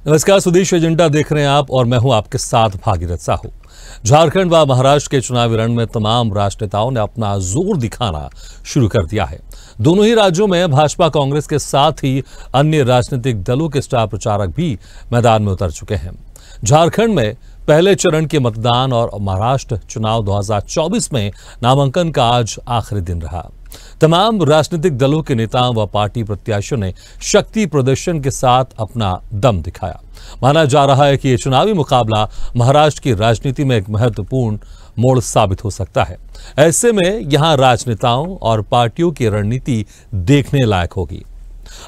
नमस्कार, सुदेश एजेंडा देख रहे हैं आप और मैं हूं आपके साथ भागीरथ साहू। झारखंड व महाराष्ट्र के चुनावी रण में तमाम राजनेताओं ने अपना जोर दिखाना शुरू कर दिया है। दोनों ही राज्यों में भाजपा कांग्रेस के साथ ही अन्य राजनीतिक दलों के स्टार प्रचारक भी मैदान में उतर चुके हैं। झारखंड में पहले चरण के मतदान और महाराष्ट्र चुनाव 2024 में नामांकन का आज आखिरी दिन रहा। तमाम राजनीतिक दलों के नेताओं व पार्टी प्रत्याशियों ने शक्ति प्रदर्शन के साथ अपना दम दिखाया। माना जा रहा है कि यह चुनावी मुकाबला महाराष्ट्र की राजनीति में एक महत्वपूर्ण मोड़ साबित हो सकता है। ऐसे में यहां राजनेताओं और पार्टियों की रणनीति देखने लायक होगी।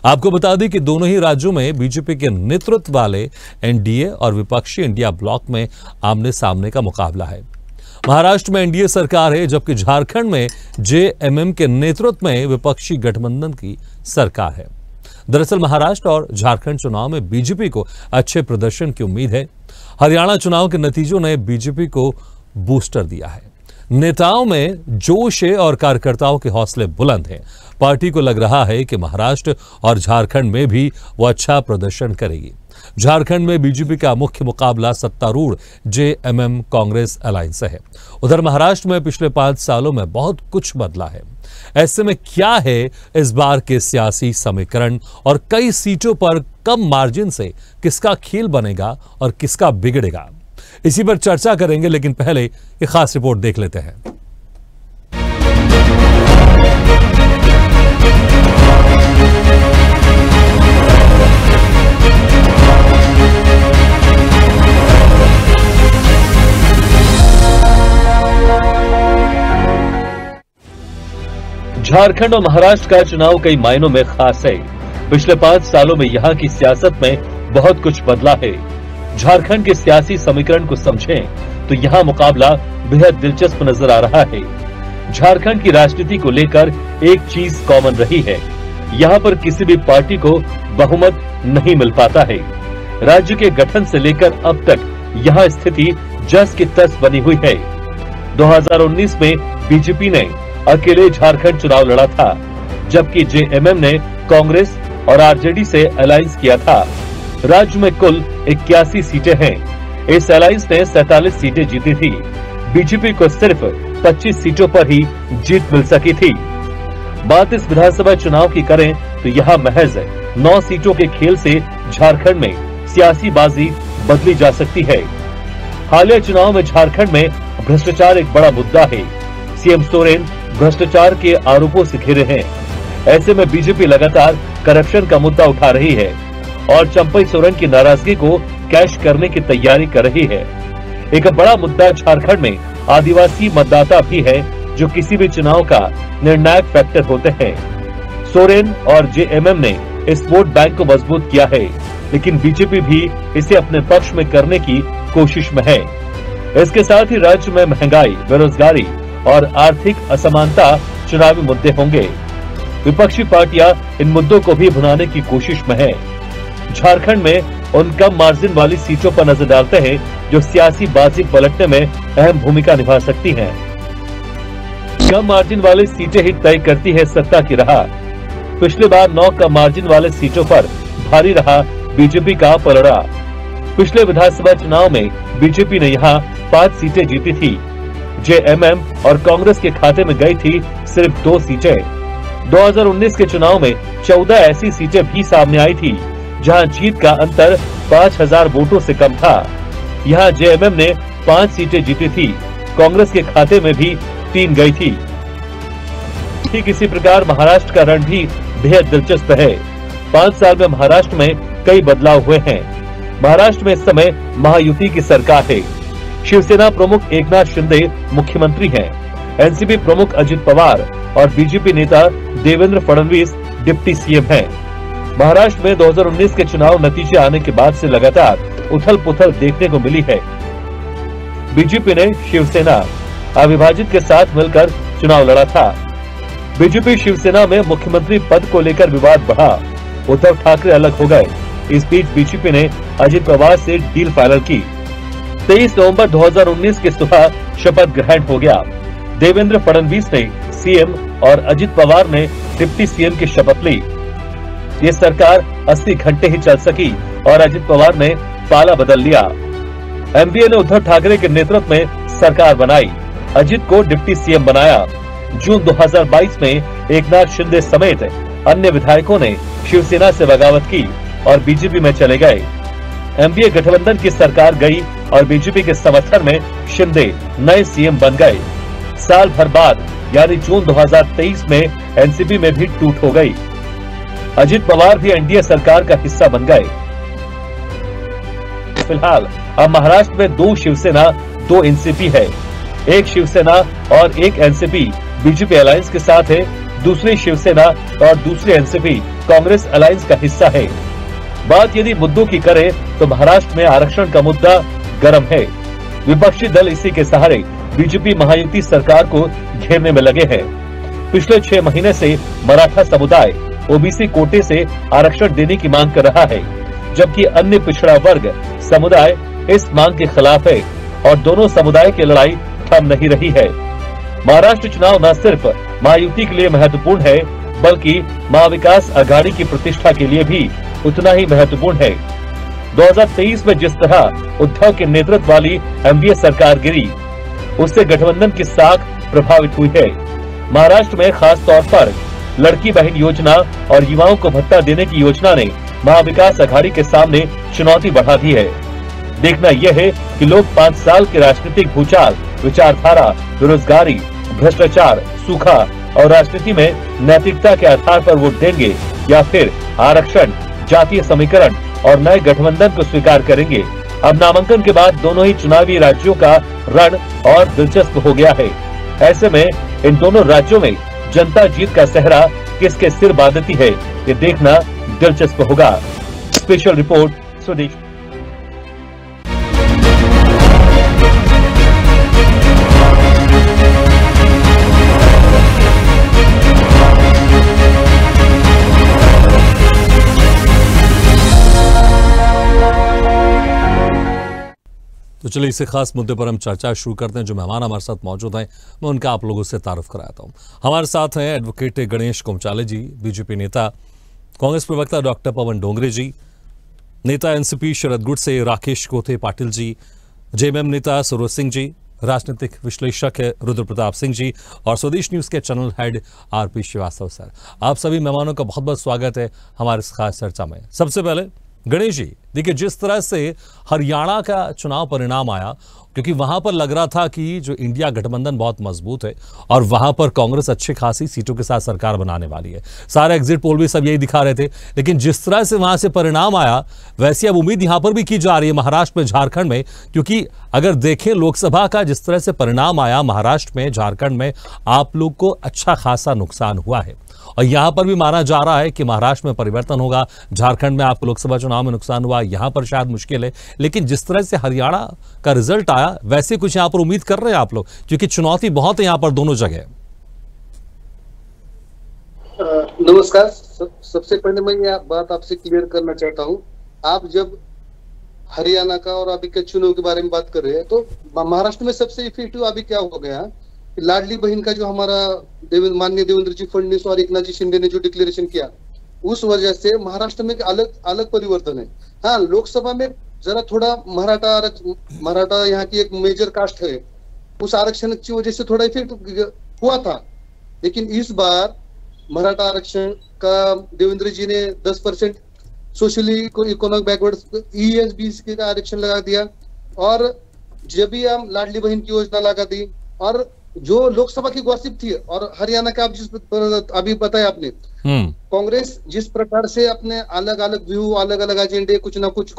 आपको बता दें कि दोनों ही राज्यों में बीजेपी के नेतृत्व वाले एनडीए और विपक्षी इंडिया ब्लॉक में आमने सामने का मुकाबला है। महाराष्ट्र में एनडीए सरकार है, जबकि झारखंड में जेएमएम के नेतृत्व में विपक्षी गठबंधन की सरकार है। दरअसल महाराष्ट्र और झारखंड चुनाव में बीजेपी को अच्छे प्रदर्शन की उम्मीद है। हरियाणा चुनाव के नतीजों ने बीजेपी को बूस्टर दिया है। नेताओं में जोश है और कार्यकर्ताओं के हौसले बुलंद हैं। पार्टी को लग रहा है कि महाराष्ट्र और झारखंड में भी वो अच्छा प्रदर्शन करेगी। झारखंड में बीजेपी का मुख्य मुकाबला सत्तारूढ़ जेएमएम कांग्रेस अलायंस से है। उधर महाराष्ट्र में पिछले 5 सालों में बहुत कुछ बदला है। ऐसे में क्या है इस बार के सियासी समीकरण और कई सीटों पर कम मार्जिन से किसका खेल बनेगा और किसका बिगड़ेगा, इसी पर चर्चा करेंगे। लेकिन पहले एक खास रिपोर्ट देख लेते हैं। झारखंड और महाराष्ट्र का चुनाव कई मायनों में खास है। पिछले 5 सालों में यहाँ की सियासत में बहुत कुछ बदला है। झारखंड के सियासी समीकरण को समझें तो यहाँ मुकाबला बेहद दिलचस्प नजर आ रहा है। झारखंड की राजनीति को लेकर एक चीज कॉमन रही है, यहाँ पर किसी भी पार्टी को बहुमत नहीं मिल पाता है। राज्य के गठन से लेकर अब तक यहाँ स्थिति जस की तस बनी हुई है। 2019 में बीजेपी ने अकेले झारखंड चुनाव लड़ा था, जबकि जेएमएम ने कांग्रेस और आरजेडी से अलायंस किया था। राज्य में कुल 81 सीटें हैं। इस अलायंस ने 47 सीटें जीती थी। बीजेपी को सिर्फ 25 सीटों पर ही जीत मिल सकी थी। बात इस विधानसभा चुनाव की करें तो यहाँ महज 9 सीटों के खेल से झारखंड में सियासी बाजी बदली जा सकती है। हालिया चुनाव में झारखंड में भ्रष्टाचार एक बड़ा मुद्दा है। सीएम सोरेन भ्रष्टाचार के आरोपों से घिरे हैं। ऐसे में बीजेपी लगातार करप्शन का मुद्दा उठा रही है और चंपई सोरेन की नाराजगी को कैश करने की तैयारी कर रही है। एक बड़ा मुद्दा झारखंड में आदिवासी मतदाता भी है, जो किसी भी चुनाव का निर्णायक फैक्टर होते हैं। सोरेन और जेएमएम ने इस वोट बैंक को मजबूत किया है, लेकिन बीजेपी भी इसे अपने पक्ष में करने की कोशिश में है। इसके साथ ही राज्य में महंगाई, बेरोजगारी और आर्थिक असमानता चुनावी मुद्दे होंगे। विपक्षी पार्टियां इन मुद्दों को भी भुनाने की कोशिश में है। झारखंड में उन कम मार्जिन वाली सीटों पर नजर डालते हैं जो सियासी बाजी पलटने में अहम भूमिका निभा सकती हैं। कम मार्जिन वाली सीटें ही तय करती है सत्ता की राह। पिछली बार 9 कम मार्जिन वाले सीटों पर भारी रहा बीजेपी का पलड़ा। पिछले विधानसभा चुनाव में बीजेपी ने यहाँ 5 सीटें जीती थी। जेएमएम और कांग्रेस के खाते में गई थी सिर्फ 2 सीटें। 2019 के चुनाव में 14 ऐसी सीटें भी सामने आई थी जहां जीत का अंतर 5000 वोटों से कम था। यहां जेएमएम ने 5 सीटें जीती थी। कांग्रेस के खाते में भी 3 गई थी। ठीक इसी प्रकार महाराष्ट्र का रण भी बेहद दिलचस्प है। 5 साल में महाराष्ट्र में कई बदलाव हुए हैं। महाराष्ट्र में इस समय महायुति की सरकार है। शिवसेना प्रमुख एकनाथ शिंदे मुख्यमंत्री हैं। एनसीपी प्रमुख अजित पवार और बीजेपी नेता देवेंद्र फडणवीस डिप्टी सीएम हैं। महाराष्ट्र में 2019 के चुनाव नतीजे आने के बाद से लगातार उथल-पुथल देखने को मिली है। बीजेपी ने शिवसेना अविभाजित के साथ मिलकर चुनाव लड़ा था। बीजेपी शिवसेना में मुख्यमंत्री पद को लेकर विवाद बढ़ा। उद्धव ठाकरे अलग हो गए। इस बीच बीजेपी ने अजित पवार से डील फाइनल की। 23 नवंबर 2019 के सुबह शपथ ग्रहण हो गया। देवेंद्र फडणवीस ने सीएम और अजित पवार ने डिप्टी सीएम की शपथ ली। ये सरकार 80 घंटे ही चल सकी और अजित पवार ने पाला बदल लिया। एनडीए ने उद्धव ठाकरे के नेतृत्व में सरकार बनाई, अजित को डिप्टी सीएम बनाया। जून 2022 में एकनाथ शिंदे समेत अन्य विधायकों ने शिवसेना से बगावत की और बीजेपी में चले गए। एनडीए गठबंधन की सरकार गई और बीजेपी के समर्थन में शिंदे नए सीएम बन गए। साल भर बाद यानी जून 2023 में एनसीपी में भी टूट हो गई। अजित पवार भी एनडीए सरकार का हिस्सा बन गए। फिलहाल अब महाराष्ट्र में 2 शिवसेना 2 एनसीपी है। एक शिवसेना और एक एनसीपी बीजेपी अलायंस के साथ है, दूसरी शिवसेना और दूसरी एनसीपी कांग्रेस अलायंस का हिस्सा है। बात यदि मुद्दों की करें तो महाराष्ट्र में आरक्षण का मुद्दा गर्म है। विपक्षी दल इसी के सहारे बीजेपी महायुति सरकार को घेरने में लगे हैं। पिछले 6 महीने से मराठा समुदाय ओबीसी कोटे से आरक्षण देने की मांग कर रहा है, जबकि अन्य पिछड़ा वर्ग समुदाय इस मांग के खिलाफ है और दोनों समुदाय की लड़ाई थम नहीं रही है। महाराष्ट्र चुनाव न सिर्फ महायुति के लिए महत्वपूर्ण है, बल्कि महाविकास आघाड़ी की प्रतिष्ठा के लिए भी उतना ही महत्वपूर्ण है। 2023 में जिस तरह उद्धव के नेतृत्व वाली एनडीए सरकार गिरी, उससे गठबंधन की साख प्रभावित हुई है। महाराष्ट्र में खास तौर पर लड़की बहन योजना और युवाओं को भत्ता देने की योजना ने महाविकास आघाड़ी के सामने चुनौती बढ़ा दी है। देखना यह है कि लोग 5 साल के राजनीतिक भूचाल, विचारधारा, बेरोजगारी, भ्रष्टाचार, सूखा और राजनीति में नैतिकता के आधार पर वोट देंगे या फिर आरक्षण, जातीय समीकरण और नए गठबंधन को स्वीकार करेंगे। अब नामांकन के बाद दोनों ही चुनावी राज्यों का रण और दिलचस्प हो गया है। ऐसे में इन दोनों राज्यों में जनता जीत का सेहरा किसके सिर बांधती है, ये देखना दिलचस्प होगा। स्पेशल रिपोर्ट स्वदेश। तो चलिए इसे खास मुद्दे पर हम चर्चा शुरू करते हैं। जो मेहमान हमारे साथ मौजूद हैं मैं उनका आप लोगों से तारुफ कराता हूं। हमारे साथ हैं एडवोकेट गणेश कोमचाले जी, बीजेपी नेता, कांग्रेस प्रवक्ता डॉक्टर पवन डोंगरे जी, नेता एनसीपी शरद गुडसे राकेश कोथे पाटिल जी, जेएमएम नेता सरोज सिंह जी, राजनीतिक विश्लेषक है रुद्र प्रताप सिंह जी और स्वदेश न्यूज के channel head RP Shrivastava sir. आप सभी मेहमानों का बहुत बहुत स्वागत है हमारे इस खास चर्चा में। सबसे पहले गणेश जी, देखिए जिस तरह से हरियाणा का चुनाव परिणाम आया, क्योंकि वहां पर लग रहा था कि जो इंडिया गठबंधन बहुत मजबूत है और वहां पर कांग्रेस अच्छी खासी सीटों के साथ सरकार बनाने वाली है। सारे एग्जिट पोल भी सब यही दिखा रहे थे, लेकिन जिस तरह से वहां से परिणाम आया वैसी अब उम्मीद यहां पर भी की जा रही है महाराष्ट्र में, झारखंड में, क्योंकि अगर देखें लोकसभा का जिस तरह से परिणाम आया महाराष्ट्र में, झारखंड में आप लोग को अच्छा खासा नुकसान हुआ है और यहां पर भी माना जा रहा है कि महाराष्ट्र में परिवर्तन होगा। झारखंड में आपको लोकसभा चुनाव में नुकसान हुआ, यहां पर शायद मुश्किल है, लेकिन जिस तरह से हरियाणा का रिजल्ट आया वैसे कुछ यहां पर उम्मीद कर रहे हैं आप लोग, क्योंकि चुनौती बहुत है यहां पर दोनों जगह। नमस्कार। सबसे पहले मैं यह बात आपसे क्लियर करना चाहता हूं, आप जब हरियाणा का और अभी के चुनाव के बारे में बात कर रहे हैं तो महाराष्ट्र में सबसे इफेक्टिव अभी क्या हो गया, लाडली बहन का जो हमारा माननीय देवेंद्र जी फडणवीस और एकनाथ जी शिंदे ने जो डिक्लेरेशन किया, उस वजह से महाराष्ट्र में अलग अलग परिवर्तन है। हाँ, लोकसभा में जरा थोड़ा मराठा यहाँ की एक मेजर कास्ट है, उस आरक्षण की वजह से थोड़ा इफेक्ट हुआ था, लेकिन इस बार मराठा आरक्षण का देवेंद्र जी ने 10% सोशली इकोनॉमिक बैकवर्ड ESBC का आरक्षण लगा दिया और जब भी हम लाडली बहन की योजना लगा दी और जो लोकसभा की गॉसिप थी और हरियाणा का आप जिस अभी बताया आपने, कांग्रेस जिस प्रकार से अपने अलग अलग व्यू, अलग अलग एजेंडे, कुछ ना कुछ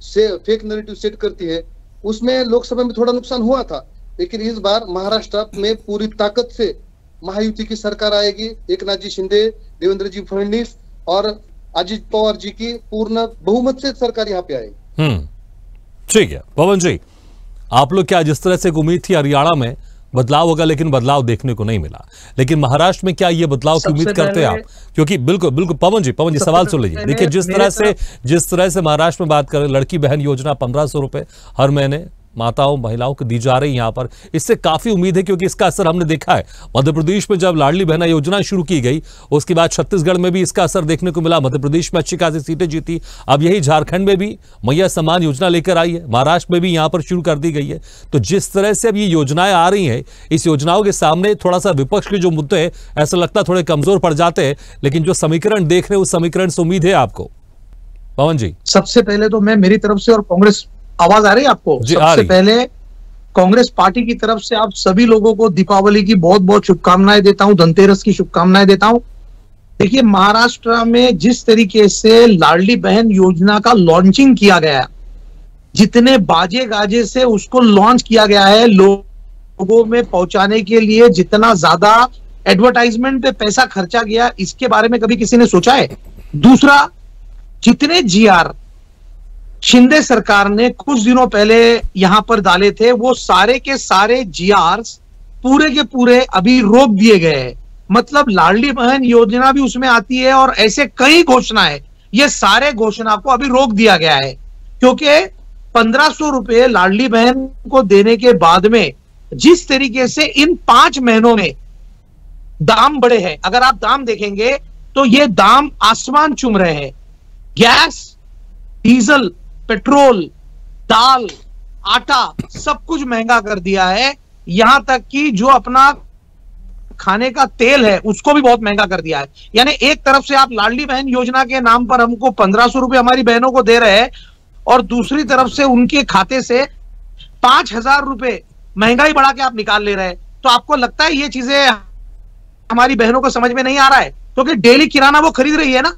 से फेक नैरेटिव सेट करती है, उसमें लोकसभा में थोड़ा नुकसान हुआ था, लेकिन इस बार महाराष्ट्र में पूरी ताकत से महायुति की सरकार आएगी। एकनाथ जी शिंदे, देवेंद्र जी फडणवीस और अजित पवार जी की पूर्ण बहुमत से सरकार यहाँ पे आएगी। ठीक है पवन जी, आप लोग क्या जिस तरह से उम्मीद थी हरियाणा में बदलाव होगा, लेकिन बदलाव देखने को नहीं मिला, लेकिन महाराष्ट्र में क्या ये बदलाव की उम्मीद करते हैं आप? क्योंकि बिल्कुल बिल्कुल पवन जी सवाल सुन लीजिए। देखिए जिस तरह से महाराष्ट्र में बात करें, लड़की बहन योजना 1500 रुपए हर महीने माताओं महिलाओं को दी जा रही है यहाँ पर, इससे काफी उम्मीद है क्योंकि इसका असर हमने देखा है मध्य प्रदेश में जब लाडली बहना योजना शुरू की गई, उसके बाद छत्तीसगढ़ में भी इसका असर देखने को मिला, मध्य प्रदेश में अच्छी खासी सीटें जीती, अब यही झारखंड में भी मैया सम्मान योजना लेकर आई है, महाराष्ट्र में भी यहाँ पर शुरू कर दी गई है। तो जिस तरह से अब ये योजनाएं आ रही हैं, इस योजनाओं के सामने थोड़ा सा विपक्ष के जो मुद्दे हैं ऐसा लगता है थोड़े कमजोर पड़ जाते हैं, लेकिन जो समीकरण देख रहे हैं उस समीकरण से उम्मीद है आपको। पवन जी, सबसे पहले तो मैं मेरी तरफ से, और कांग्रेस, आवाज आ रही है आपको? सबसे पहले कांग्रेस पार्टी की तरफ से आप सभी लोगों को दीपावली की बहुत बहुत शुभकामनाएं देता हूं, धनतेरस की शुभकामनाएं देता हूं। देखिए, महाराष्ट्र में जिस तरीके से लाडली बहन योजना का लॉन्चिंग किया गया, जितने बाजे गाजे से उसको लॉन्च किया गया है, लोगों में पहुंचाने के लिए जितना ज्यादा एडवर्टाइजमेंट पे पैसा खर्चा गया, इसके बारे में कभी किसी ने सोचा है? दूसरा, जितने जीआर शिंदे सरकार ने कुछ दिनों पहले यहां पर डाले थे, वो सारे के सारे जीआर्स पूरे के पूरे अभी रोक दिए गए हैं। मतलब लाडली बहन योजना भी उसमें आती है और ऐसे कई घोषणाएं, ये सारे घोषणा को अभी रोक दिया गया है, क्योंकि 1500 रुपए लाडली बहन को देने के बाद में जिस तरीके से इन 5 महीनों में दाम बढ़े हैं, अगर आप दाम देखेंगे तो ये दाम आसमान चूम रहे हैं। गैस, डीजल, पेट्रोल, दाल, आटा, सब कुछ महंगा कर दिया है। यहां तक कि जो अपना खाने का तेल है उसको भी बहुत महंगा कर दिया है। यानी एक तरफ से आप लाडली बहन योजना के नाम पर हमको 1500 रुपए हमारी बहनों को दे रहे हैं, और दूसरी तरफ से उनके खाते से 5000 रुपए महंगाई बढ़ा के आप निकाल ले रहे हैं। तो आपको लगता है ये चीजें हमारी बहनों को समझ में नहीं आ रहा है? क्योंकि डेली किराना वो खरीद रही है ना,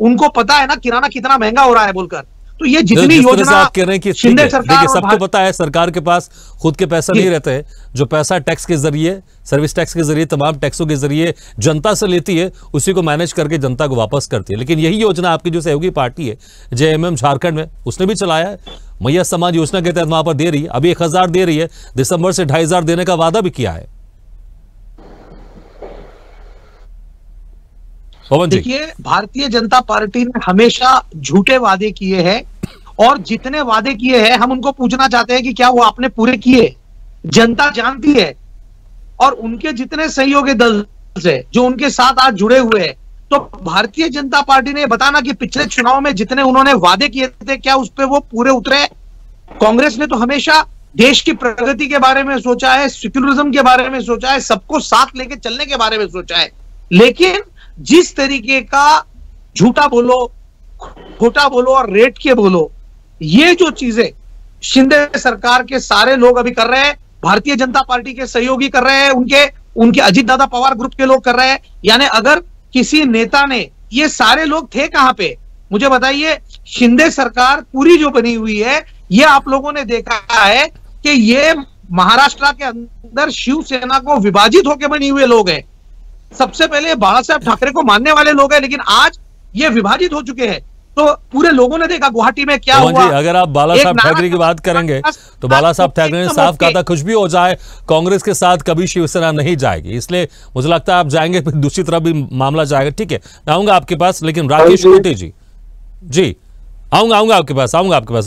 उनको पता है ना किराना कितना महंगा हो रहा है बोलकर। तो ये जितनी योजना आप कह रहे हैं कि शिंदे सरकार, सबको पता है सरकार के पास खुद के पैसा नहीं रहते हैं, जो पैसा टैक्स के जरिए, सर्विस टैक्स के जरिए, तमाम टैक्सों के जरिए जनता से लेती है, उसी को मैनेज करके जनता को वापस करती है। लेकिन यही योजना आपकी जो सहयोगी पार्टी है जेएमएम झारखंड में, उसने भी चलाया है, मैया सम्मान योजना के तहत वहां पर दे रही है, अभी 1000 दे रही है, दिसंबर से 2500 देने का वादा भी किया है। देखिए, भारतीय जनता पार्टी ने हमेशा झूठे वादे किए हैं, और जितने वादे किए हैं हम उनको पूछना चाहते हैं कि क्या वो आपने पूरे किए? जनता जानती है। और उनके जितने सहयोगी दल से जो उनके साथ आज जुड़े हुए हैं, तो भारतीय जनता पार्टी ने बताना कि पिछले चुनाव में जितने उन्होंने वादे किए थे, क्या उस पर वो पूरे उतरे? कांग्रेस ने तो हमेशा देश की प्रगति के बारे में सोचा है, सेक्युलरिज्म के बारे में सोचा है, सबको साथ लेके चलने के बारे में सोचा है। लेकिन जिस तरीके का झूठा बोलो, खोटा बोलो और रेट के बोलो, ये जो चीजें शिंदे सरकार के सारे लोग अभी कर रहे हैं, भारतीय जनता पार्टी के सहयोगी कर रहे हैं, उनके अजीत दादा पवार ग्रुप के लोग कर रहे हैं। यानी अगर किसी नेता ने, ये सारे लोग थे कहां पे मुझे बताइए? शिंदे सरकार पूरी जो बनी हुई है, ये आप लोगों ने देखा है कि ये महाराष्ट्र के अंदर शिवसेना को विभाजित होकर बनी हुए लोग हैं। सबसे पहले बाला साहब ठाकरे को मानने वाले लोग हैं, लेकिन आज ये विभाजित हो चुके हैं। तो पूरे लोगों ने देखा गुवाहाटी में क्या हुआ। अगर आप बाला साहब ठाकरे की बात करेंगे तो बाला साहब ठाकरे ने साफ कहा था, कुछ भी हो जाए कांग्रेस के साथ कभी शिवसेना नहीं जाएगी, इसलिए मुझे लगता है आप जाएंगे फिर दूसरी तरफ भी मामला जाएगा। ठीक है, मैं आऊंगा आपके पास, लेकिन राकेश कोटी जी आऊंगा आपके पास।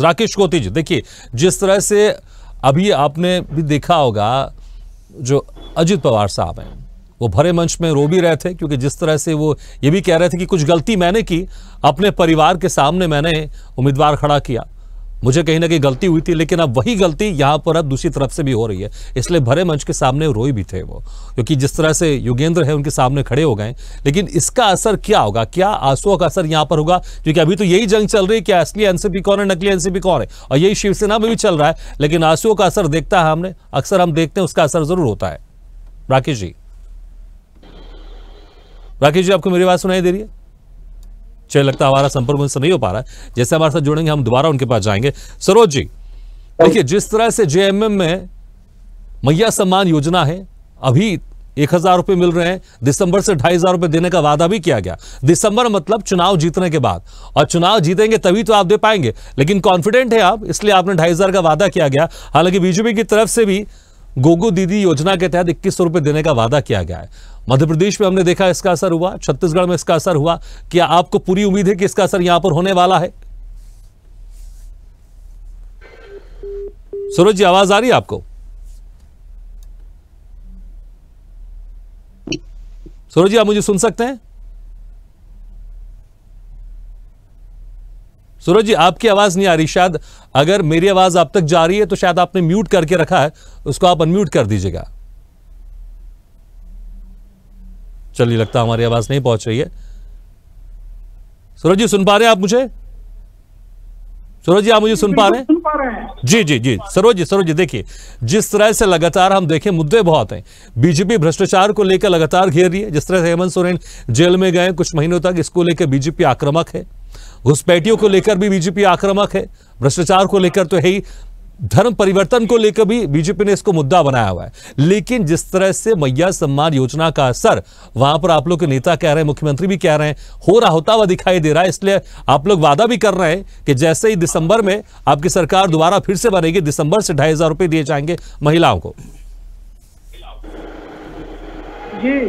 राकेश कोटी जी, देखिए जिस तरह से अभी आपने भी देखा होगा, जो अजित पवार साहब हैं वो भरे मंच में रो भी रहे थे, क्योंकि जिस तरह से वो ये भी कह रहे थे कि कुछ गलती मैंने की, अपने परिवार के सामने मैंने उम्मीदवार खड़ा किया, मुझे कहीं ना कहीं गलती हुई थी, लेकिन अब वही गलती यहां पर अब दूसरी तरफ से भी हो रही है, इसलिए भरे मंच के सामने रोए भी थे वो, क्योंकि जिस तरह से योगेंद्र है उनके सामने खड़े हो गए। लेकिन इसका असर क्या होगा? क्या आंसुओं का असर यहां पर होगा? क्योंकि अभी तो यही जंग चल रही है कि असली एनसीपी कौन है, नकली एनसीपी कौन है, और यही शिवसेना में भी चल रहा है, लेकिन आंसुओं का असर देखता है हमने, अक्सर हम देखते हैं उसका असर जरूर होता है। राकेश जी, आपको मेरी बात सुनाई दे रही है? चलिए, लगता है हमारा संपर्क उनसे नहीं हो पा रहा है, जैसे हमारे साथ जुड़ेंगे हम दोबारा उनके पास जाएंगे। सरोज जी, देखिए जिस तरह से जेएमएम में मैया सम्मान योजना है, अभी 1000 रुपए मिल रहे हैं, दिसंबर से 2500 रुपए देने का वादा भी किया गया। दिसंबर मतलब चुनाव जीतने के बाद, और चुनाव जीतेंगे तभी तो आप दे पाएंगे, लेकिन कॉन्फिडेंट है आप, इसलिए आपने 2500 का वादा किया गया। हालांकि बीजेपी की तरफ से भी गोगो दीदी योजना के तहत 2100 रुपए देने का वादा किया गया है। मध्य प्रदेश में हमने देखा इसका असर हुआ, छत्तीसगढ़ में इसका असर हुआ। क्या आपको पूरी उम्मीद है कि इसका असर यहां पर होने वाला है? सूरज जी आवाज आ रही है आपको? सूरज जी आप मुझे सुन सकते हैं? सूरज जी आपकी आवाज नहीं आ रही। शायद अगर मेरी आवाज आप तक जा रही है तो शायद आपने म्यूट करके रखा है, उसको आप अनम्यूट कर दीजिएगा। चलिए लगता है हमारी आवाज नहीं पहुंच रही है। सूरज जी सुन पा रहे हैं आप मुझे? सूरज जी आप मुझे सुन पा रहे हैं? सुन पा रहे हैं। जी जी जी सरोज जी देखिए, जिस तरह से लगातार हम देखें मुद्दे बहुत हैं। बीजेपी भ्रष्टाचार को लेकर लगातार घेर रही है। जिस तरह से हेमंत सोरेन जेल में गए कुछ महीनों तक, इसको लेकर बीजेपी आक्रामक है। घुसपैठियों को लेकर भी बीजेपी आक्रामक है। भ्रष्टाचार को लेकर तो है ही, धर्म परिवर्तन को लेकर भी बीजेपी ने इसको मुद्दा बनाया हुआ है। लेकिन जिस तरह से मैया सम्मान योजना का असर वहां पर आप लोग के नेता कह रहे हैं, मुख्यमंत्री भी कह रहे हैं, हो रहा होता हुआ दिखाई दे रहा है। इसलिए आप लोग वादा भी कर रहे हैं कि जैसे ही दिसंबर में आपकी सरकार दोबारा फिर से बनेगी, दिसंबर से 2,500 रुपए दिए जाएंगे महिलाओं को। जी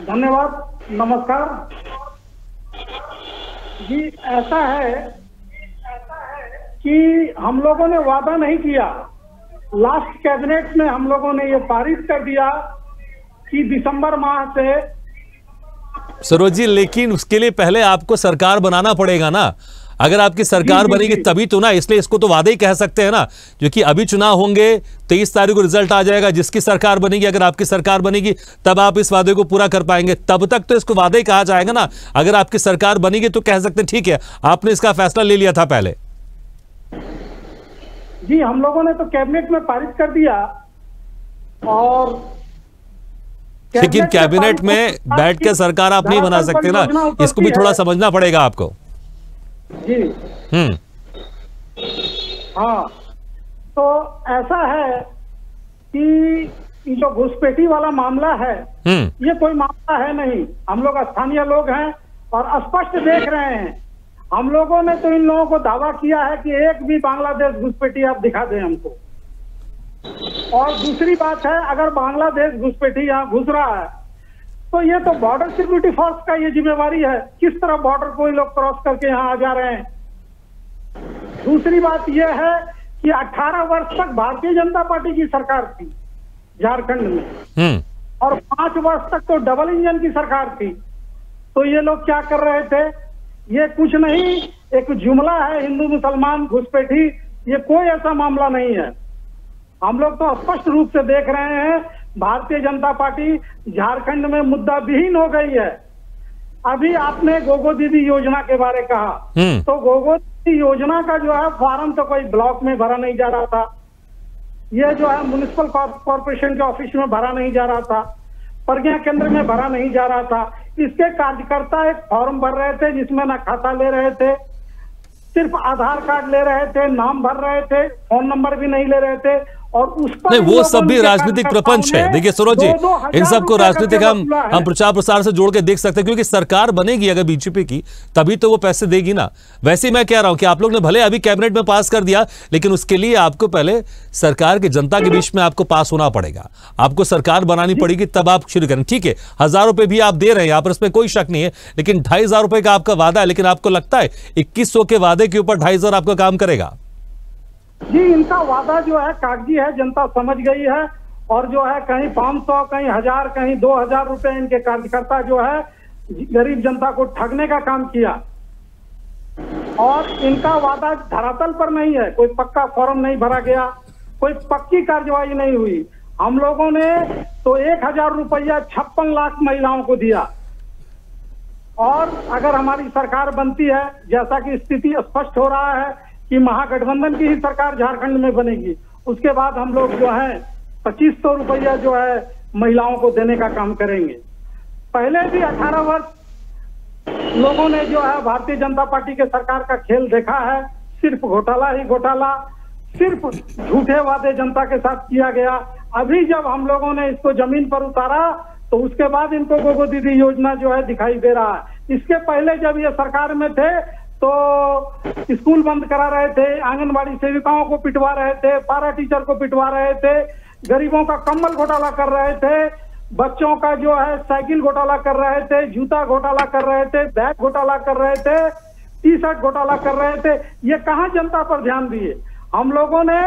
धन्यवाद, नमस्कार जी। ऐसा है कि हम लोगों ने वादा नहीं किया। लास्ट कैबिनेट में हम लोगों ने ये पारित कर दिया कि दिसंबर माह से। सरोज जी लेकिन उसके लिए पहले आपको सरकार बनाना पड़ेगा ना। अगर आपकी सरकार बनेगी तभी तो ना, इसलिए इसको तो वादे ही कह सकते हैं ना, क्योंकि अभी चुनाव होंगे, 23 तारीख को रिजल्ट आ जाएगा, जिसकी सरकार बनेगी, अगर आपकी सरकार बनेगी तब आप इस वादे को पूरा कर पाएंगे। तब तक तो इसको वादे ही कहा जाएगा ना। अगर आपकी सरकार बनेगी तो कह सकते हैं ठीक है आपने इसका फैसला ले लिया था पहले। जी हम लोगों ने तो कैबिनेट में पारित कर दिया, और लेकिन कैबिनेट में बैठ के सरकार आप नहीं बना सकते ना, इसको भी थोड़ा समझना पड़ेगा आपको। जी हाँ, तो ऐसा है कि जो घुसपैठी वाला मामला है ये कोई मामला है नहीं। हम लोग स्थानीय लोग हैं और स्पष्ट देख रहे हैं। हम लोगों ने तो इन लोगों को दावा किया है कि एक भी बांग्लादेश घुसपैठी आप दिखा दें हमको। और दूसरी बात है, अगर बांग्लादेश घुसपैठी यहाँ घुस रहा है तो ये तो बॉर्डर सिक्योरिटी फोर्स का ये जिम्मेवारी है, किस तरह बॉर्डर को ये लोग क्रॉस करके यहाँ आ जा रहे हैं। दूसरी बात ये है कि 18 वर्ष तक भारतीय जनता पार्टी की सरकार थी झारखंड में, और 5 वर्ष तक तो डबल इंजन की सरकार थी। तो ये लोग क्या कर रहे थे, ये कुछ नहीं, एक जुमला है हिंदू मुसलमान घुसपैठी, ये कोई ऐसा मामला नहीं है। हम लोग तो स्पष्ट रूप से देख रहे हैं भारतीय जनता पार्टी झारखंड में मुद्दा विहीन हो गई है। अभी आपने गोगो दीदी योजना के बारे कहा, तो गोगो दीदी योजना का जो है फॉर्म तो कोई ब्लॉक में भरा नहीं जा रहा था, ये जो है म्युनिसिपल कॉर्पोरेशन के ऑफिस में भरा नहीं जा रहा था, प्रज्ञा केंद्र में भरा नहीं जा रहा था। इसके कार्यकर्ता एक फॉर्म भर रहे थे जिसमें ना खाता ले रहे थे, सिर्फ आधार कार्ड ले रहे थे, नाम भर रहे थे, फोन नंबर भी नहीं ले रहे थे। और उस पर नहीं, वो सब भी राजनीतिक प्रपंच है। देखिए सरोज जी, इन सबको राजनीतिक हम प्रचार प्रसार से जोड़ के देख सकते हैं, क्योंकि सरकार बनेगी अगर बीजेपी की तभी तो वो पैसे देगी ना। वैसे ही मैं कह रहा हूं कि आप लोग ने भले अभी कैबिनेट में पास कर दिया, लेकिन उसके लिए आपको पहले सरकार की जनता के बीच में आपको पास होना पड़ेगा, आपको सरकार बनानी पड़ेगी, तब आप शुरू करें। ठीक है 1,000 रुपए भी आप दे रहे हैं यहाँ पर, इसमें कोई शक नहीं है, लेकिन 2,500 रुपए का आपका वादा है। लेकिन आपको लगता है 2100 के वादे के ऊपर 2,500 आपका काम करेगा? जी इनका वादा जो है कागजी है, जनता समझ गई है। और जो है कहीं 500, कहीं 1000, कहीं 2,000 रुपए इनके कार्यकर्ता जो है गरीब जनता को ठगने का काम किया। और इनका वादा धरातल पर नहीं है, कोई पक्का फॉर्म नहीं भरा गया, कोई पक्की कार्यवाही नहीं हुई। हम लोगों ने तो 1,000 रुपया 56 लाख महिलाओं को दिया। और अगर हमारी सरकार बनती है, जैसा कि स्थिति स्पष्ट हो रहा है कि महागठबंधन की ही सरकार झारखंड में बनेगी, उसके बाद हम लोग जो है 2,500 रुपया जो है महिलाओं को देने का काम करेंगे। पहले भी 18 वर्ष लोगों ने जो है भारतीय जनता पार्टी के सरकार का खेल देखा है, सिर्फ घोटाला ही घोटाला, सिर्फ झूठे वादे जनता के साथ किया गया। अभी जब हम लोगों ने इसको जमीन पर उतारा तो उसके बाद इनको गोगो दीदी योजना जो है दिखाई दे रहा है। इसके पहले जब ये सरकार में थे तो स्कूल बंद करा रहे थे, आंगनबाड़ी सेविकाओं को पिटवा रहे थे, पारा टीचर को पिटवा रहे थे, गरीबों का कम्बल घोटाला कर रहे थे, बच्चों का जो है साइकिल घोटाला कर रहे थे, जूता घोटाला कर रहे थे, बैग घोटाला कर रहे थे, टी-शर्ट घोटाला कर रहे थे। ये कहां जनता पर ध्यान दिए? हम लोगों ने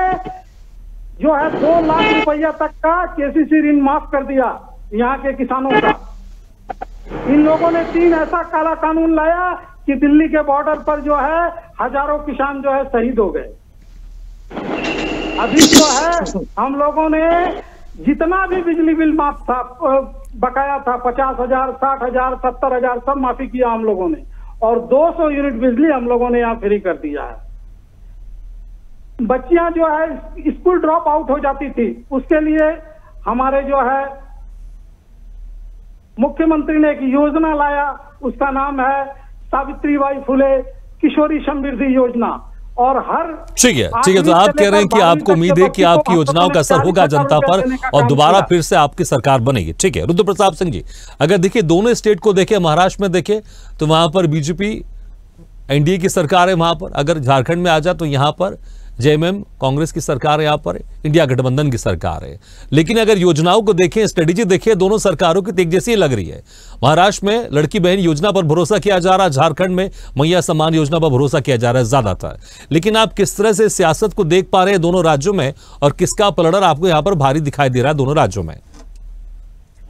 जो है 2 लाख रुपया तक का केसीसी ऋण माफ कर दिया यहाँ के किसानों का। इन लोगों ने 3 ऐसा काला कानून लाया कि दिल्ली के बॉर्डर पर जो है हजारों किसान जो है शहीद हो गए। अभी जो है हम लोगों ने जितना भी बिजली बिल माफ था, बकाया था 50,000, 60,000, 70,000 सब माफी किया हम लोगों ने, और 200 यूनिट बिजली हम लोगों ने यहाँ फ्री कर दिया है। बच्चियां जो है स्कूल ड्रॉप आउट हो जाती थी, उसके लिए हमारे जो है मुख्यमंत्री ने एक योजना लाया, उसका नाम है सावित्रीबाई फुले किशोरी समृद्धि योजना। और हर ठीक है, तो आप कह रहे हैं कि आपको उम्मीद है कि आपकी योजनाओं का असर होगा जनता पर और दोबारा फिर से आपकी सरकार बनेगी। ठीक है, रुद्र प्रताप सिंह जी, अगर देखिए दोनों स्टेट को देखें, महाराष्ट्र में देखें तो वहां पर बीजेपी एनडीए की सरकार है, वहां पर अगर झारखंड में आ जाए तो यहां पर जेएमएम कांग्रेस की सरकार है, यहाँ पर इंडिया गठबंधन की सरकार है। लेकिन अगर योजनाओं को देखें, स्ट्रेटेजी देखें, दोनों सरकारों की एक जैसी लग रही है। महाराष्ट्र में लड़की बहन योजना पर भरोसा किया जा रहा है, झारखंड में मैया सम्मान योजना पर भरोसा किया जा रहा है ज्यादातर। लेकिन आप किस तरह से सियासत को देख पा रहे हैं दोनों राज्यों में, और किसका पलड़ा आपको यहाँ पर भारी दिखाई दे रहा है दोनों राज्यों में?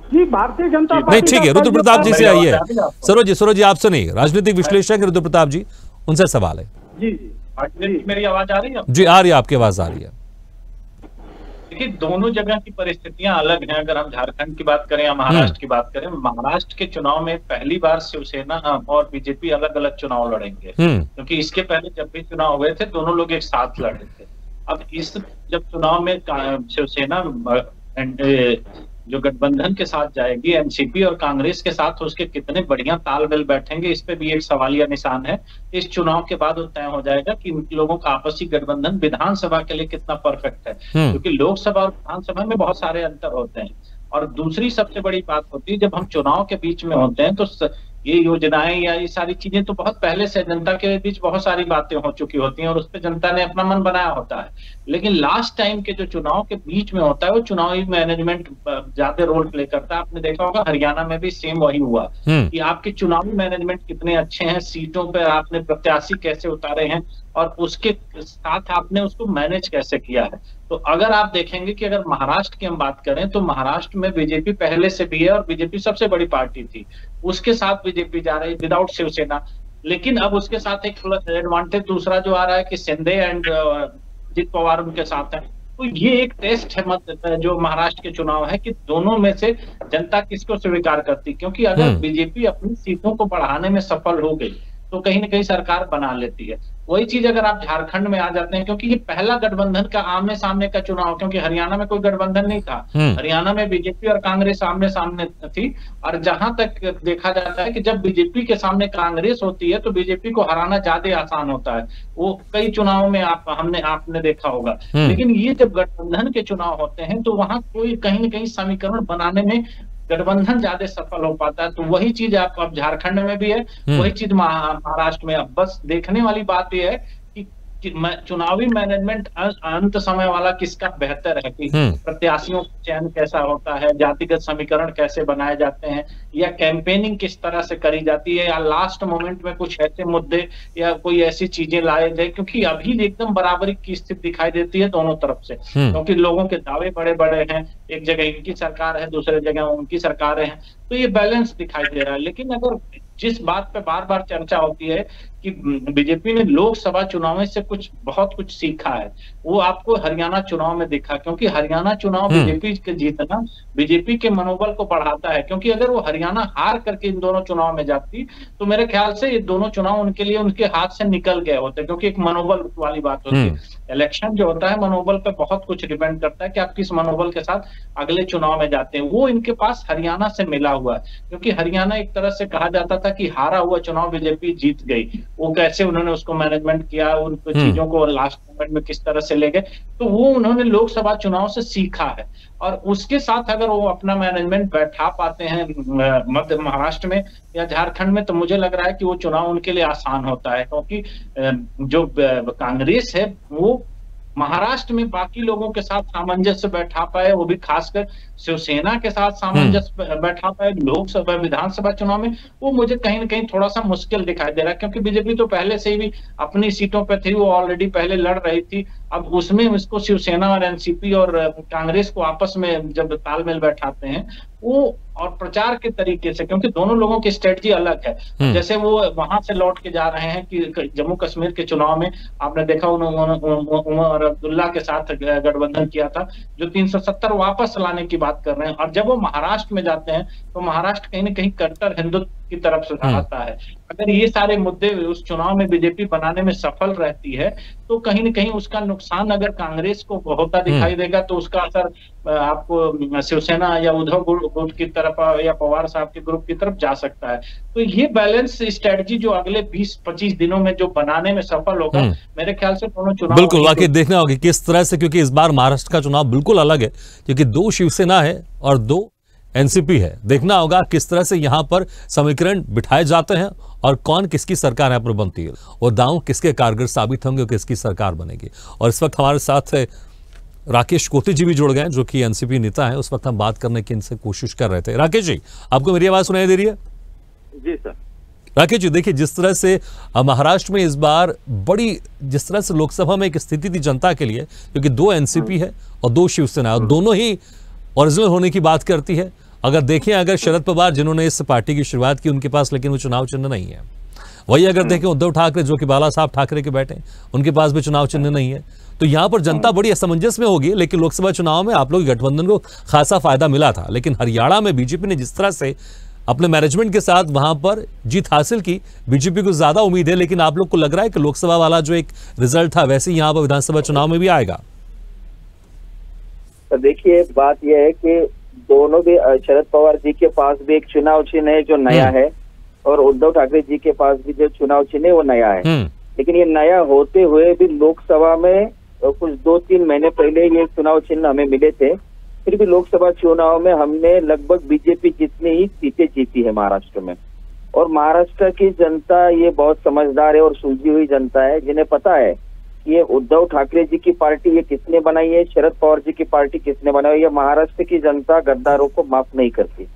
जी, भारतीय जनता पार्टी। नहीं, ठीक है, रुद्र प्रताप जी से आइए। सरोज जी आपसे नहीं, राजनीतिक विश्लेषक रुद्र प्रताप जी, उनसे सवाल है। जी, मेरी आवाज आ रही है? जी आ रही है, आपकी आवाज आ रही है। देखिए, दोनों जगह की परिस्थितियां अलग हैं। अगर हम झारखंड की बात करें या महाराष्ट्र की बात करें, महाराष्ट्र के चुनाव में पहली बार शिवसेना और बीजेपी अलग अलग चुनाव लड़ेंगे, क्योंकि इसके पहले जब भी चुनाव हुए थे दोनों लोग एक साथ लड़े थे। अब इस जब चुनाव में शिवसेना जो गठबंधन के साथ जाएगी, एनसीपी और कांग्रेस के साथ उसके कितने बढ़िया तालमेल बैठेंगे, इस पे भी एक सवालिया निशान है। इस चुनाव के बाद तय हो जाएगा कि इन लोगों का आपसी गठबंधन विधानसभा के लिए कितना परफेक्ट है, क्योंकि लोकसभा और विधानसभा में बहुत सारे अंतर होते हैं। और दूसरी सबसे बड़ी बात होती है, जब हम चुनाव के बीच में होते हैं तो ये योजनाएं या ये सारी चीजें तो बहुत पहले से जनता के बीच बहुत सारी बातें हो चुकी होती हैं और उस पर जनता ने अपना मन बनाया होता है। लेकिन लास्ट टाइम के जो चुनाव के बीच में होता है वो चुनावी मैनेजमेंट ज्यादा रोल प्ले करता है। आपने देखा होगा हरियाणा में भी सेम वही हुआ कि आपके चुनावी मैनेजमेंट कितने अच्छे हैं, सीटों पर आपने प्रत्याशी कैसे उतारे हैं और उसके साथ आपने उसको मैनेज कैसे किया है। तो अगर आप देखेंगे कि अगर महाराष्ट्र की हम बात करें तो महाराष्ट्र में बीजेपी पहले से भी है और बीजेपी सबसे बड़ी पार्टी थी, उसके साथ बीजेपी जा रही विदाउट शिवसेना। लेकिन अब उसके साथ एक एडवांटेज दूसरा जो आ रहा है कि शिंदे एंड अजित पवार उनके साथ है। तो ये एक टेस्ट है जो महाराष्ट्र के चुनाव है कि दोनों में से जनता किसको स्वीकार करती, क्योंकि अगर बीजेपी अपनी सीटों को बढ़ाने में सफल हो गई तो कहीं ना कहीं सरकार बना लेती है। वही चीज अगर आप झारखंड में आ जाते हैं, क्योंकि ये पहला गठबंधन का आमने सामने का चुनाव, क्योंकि हरियाणा में कोई गठबंधन नहीं था, हरियाणा में बीजेपी और कांग्रेस आमने सामने थी। और जहां तक देखा जाता है कि जब बीजेपी के सामने कांग्रेस होती है तो बीजेपी को हराना ज्यादा आसान होता है, वो कई चुनावों में आपने देखा होगा। लेकिन ये जब गठबंधन के चुनाव होते हैं तो वहां कोई कहीं ना कहीं समीकरण बनाने में गठबंधन ज्यादा सफल हो पाता है। तो वही चीज आप अब झारखंड में भी है, वही चीज महाराष्ट्र में। अब बस देखने वाली बात यह है कि चुनावी मैनेजमेंट अंत समय वाला किसका बेहतर है, कि प्रत्याशियों का चयन कैसा होता है, जातिगत समीकरण कैसे बनाए जाते हैं, या कैंपेनिंग किस तरह से करी जाती है, या लास्ट मोमेंट में कुछ ऐसे मुद्दे या कोई ऐसी चीजें लाए जाए। क्योंकि अभी एकदम बराबरी की स्थिति दिखाई देती है दोनों तरफ से, क्योंकि लोगों के दावे बड़े बड़े हैं, एक जगह इनकी सरकार है, दूसरे जगह उनकी सरकारें हैं, तो ये बैलेंस दिखाई दे रहा है। लेकिन अगर जिस बात पे बार बार चर्चा होती है कि बीजेपी ने लोकसभा चुनाव से बहुत कुछ सीखा है, वो आपको हरियाणा चुनाव में दिखा, क्योंकि हरियाणा चुनाव बीजेपी के जीतना बीजेपी के मनोबल को बढ़ाता है। क्योंकि अगर वो हरियाणा हार करके इन दोनों चुनाव में जाती तो मेरे ख्याल से ये दोनों चुनाव उनके लिए उनके हाथ से निकल गए होते, क्योंकि एक मनोबल वाली बात होती है। इलेक्शन जो होता है मनोबल पे बहुत कुछ डिपेंड करता है कि आप किस मनोबल के साथ अगले चुनाव में जाते हैं। वो इनके पास हरियाणा से मिला हुआ है, क्योंकि हरियाणा एक तरह से कहा जाता था कि हारा हुआ चुनाव बीजेपी जीत गई। वो कैसे उन्होंने उसको मैनेजमेंट किया, उन चीजों को लास्ट मोमेंट में किस तरह से ले गए, तो वो उन्होंने लोकसभा चुनाव से सीखा है। और उसके साथ अगर वो अपना मैनेजमेंट बैठा पाते हैं मध्य महाराष्ट्र में या झारखंड में, तो मुझे लग रहा है कि वो चुनाव उनके लिए आसान होता है। क्योंकि जो कांग्रेस है वो महाराष्ट्र में बाकी लोगों के साथ सामंजस्य बैठा पाए, वो भी खासकर शिवसेना के साथ सामंजस्य बैठा पाए लोकसभा विधानसभा चुनाव में, वो मुझे कहीं ना कहीं थोड़ा सा मुश्किल दिखाई दे रहा है। क्योंकि बीजेपी तो पहले से ही अपनी सीटों पर थी, वो ऑलरेडी पहले लड़ रही थी। अब उसमें इसको शिवसेना और एनसीपी और कांग्रेस को आपस में जब तालमेल बैठाते हैं वो, और प्रचार के तरीके से, क्योंकि दोनों लोगों की स्ट्रेटजी अलग है। जैसे वो वहां से लौट के जा रहे हैं कि जम्मू कश्मीर के चुनाव में आपने देखा उन्होंने उमर अब्दुल्ला के साथ गठबंधन किया था, जो 370 वापस लाने की बात कर रहे हैं। और जब वो महाराष्ट्र में जाते हैं तो महाराष्ट्र कहीं ना कहीं कट्टर हिंदुत्व की तरफ से आता है। अगर ये सारे मुद्दे उस चुनाव में बीजेपी बनाने में सफल रहती है तो कहीं ना कहीं उसका नुकसान अगर कांग्रेस को होता दिखाई देगा, तो उसका असर आपको शिवसेना या उद्धव गुट की तरफ या पवार साहब के ग्रुप की तरफ जा सकता है। तो ये बैलेंस स्ट्रेटजी जो अगले 20-25 दिनों में जो बनाने में सफल होगा, मेरे ख्याल से दोनों चुनाव बिल्कुल वाकई देखना होगा किस तरह से, क्योंकि इस बार महाराष्ट्र का चुनाव बिल्कुल अलग है, क्योंकि 2 शिवसेना है और 2 एनसीपी है। देखना होगा किस तरह से यहां पर समीकरण बिठाए जाते हैं और कौन किसकी सरकार यहाँ पर बनती है, और दांव किसके कारगर साबित होंगे, किसकी सरकार बनेगी। और इस वक्त हमारे साथ राकेश कोती जी भी जुड़ गए जो कि एनसीपी नेता है। उस वक्त हम बात करने की इनसे कोशिश कर रहे थे। राकेश जी, आपको मेरी आवाज सुनाई दे रही है? जी सर। राकेश जी, देखिए जिस तरह से महाराष्ट्र में इस बार बड़ी जिस तरह से लोकसभा में एक स्थिति थी जनता के लिए, क्योंकि 2 एनसीपी है और 2 शिवसेना, और दोनों ही ओरिजिनल होने की बात करती है। अगर देखें, अगर शरद पवार जिन्होंने इस पार्टी की शुरुआत की, उनके पास लेकिन वो चुनाव चिन्ह नहीं है। वही अगर देखें उद्धव ठाकरे जो कि बाला साहब ठाकरे के बेटे, उनके पास भी चुनाव चिन्ह नहीं है। तो यहां पर जनता बड़ी असमंजस में होगी। लेकिन लोकसभा चुनाव में आप लोग गठबंधन को खासा फायदा मिला था, लेकिन हरियाणा में बीजेपी ने जिस तरह से अपने मैनेजमेंट के साथ वहां पर जीत हासिल की, बीजेपी को ज्यादा उम्मीद है। लेकिन आप लोग को लग रहा है कि लोकसभा वाला जो एक रिजल्ट था वैसे ही यहां पर विधानसभा चुनाव में भी आएगा? तो देखिए बात यह है कि दोनों भी, शरद पवार जी के पास भी एक चुनाव चिन्ह है जो नया है, और उद्धव ठाकरे जी के पास भी जो चुनाव चिन्ह है वो नया है। लेकिन ये नया होते हुए भी लोकसभा में कुछ 2-3 महीने पहले ये चुनाव चिन्ह हमें मिले थे, फिर भी लोकसभा चुनाव में हमने लगभग बीजेपी जितनी ही सीटें जीती है महाराष्ट्र में। और महाराष्ट्र की जनता ये बहुत समझदार है और सूझी हुई जनता है, जिन्हें पता है कि ये उद्धव ठाकरे जी की पार्टी ये किसने बनाई है, शरद पवार जी की पार्टी किसने बनाई है। ये महाराष्ट्र की जनता गद्दारों को माफ नहीं करती।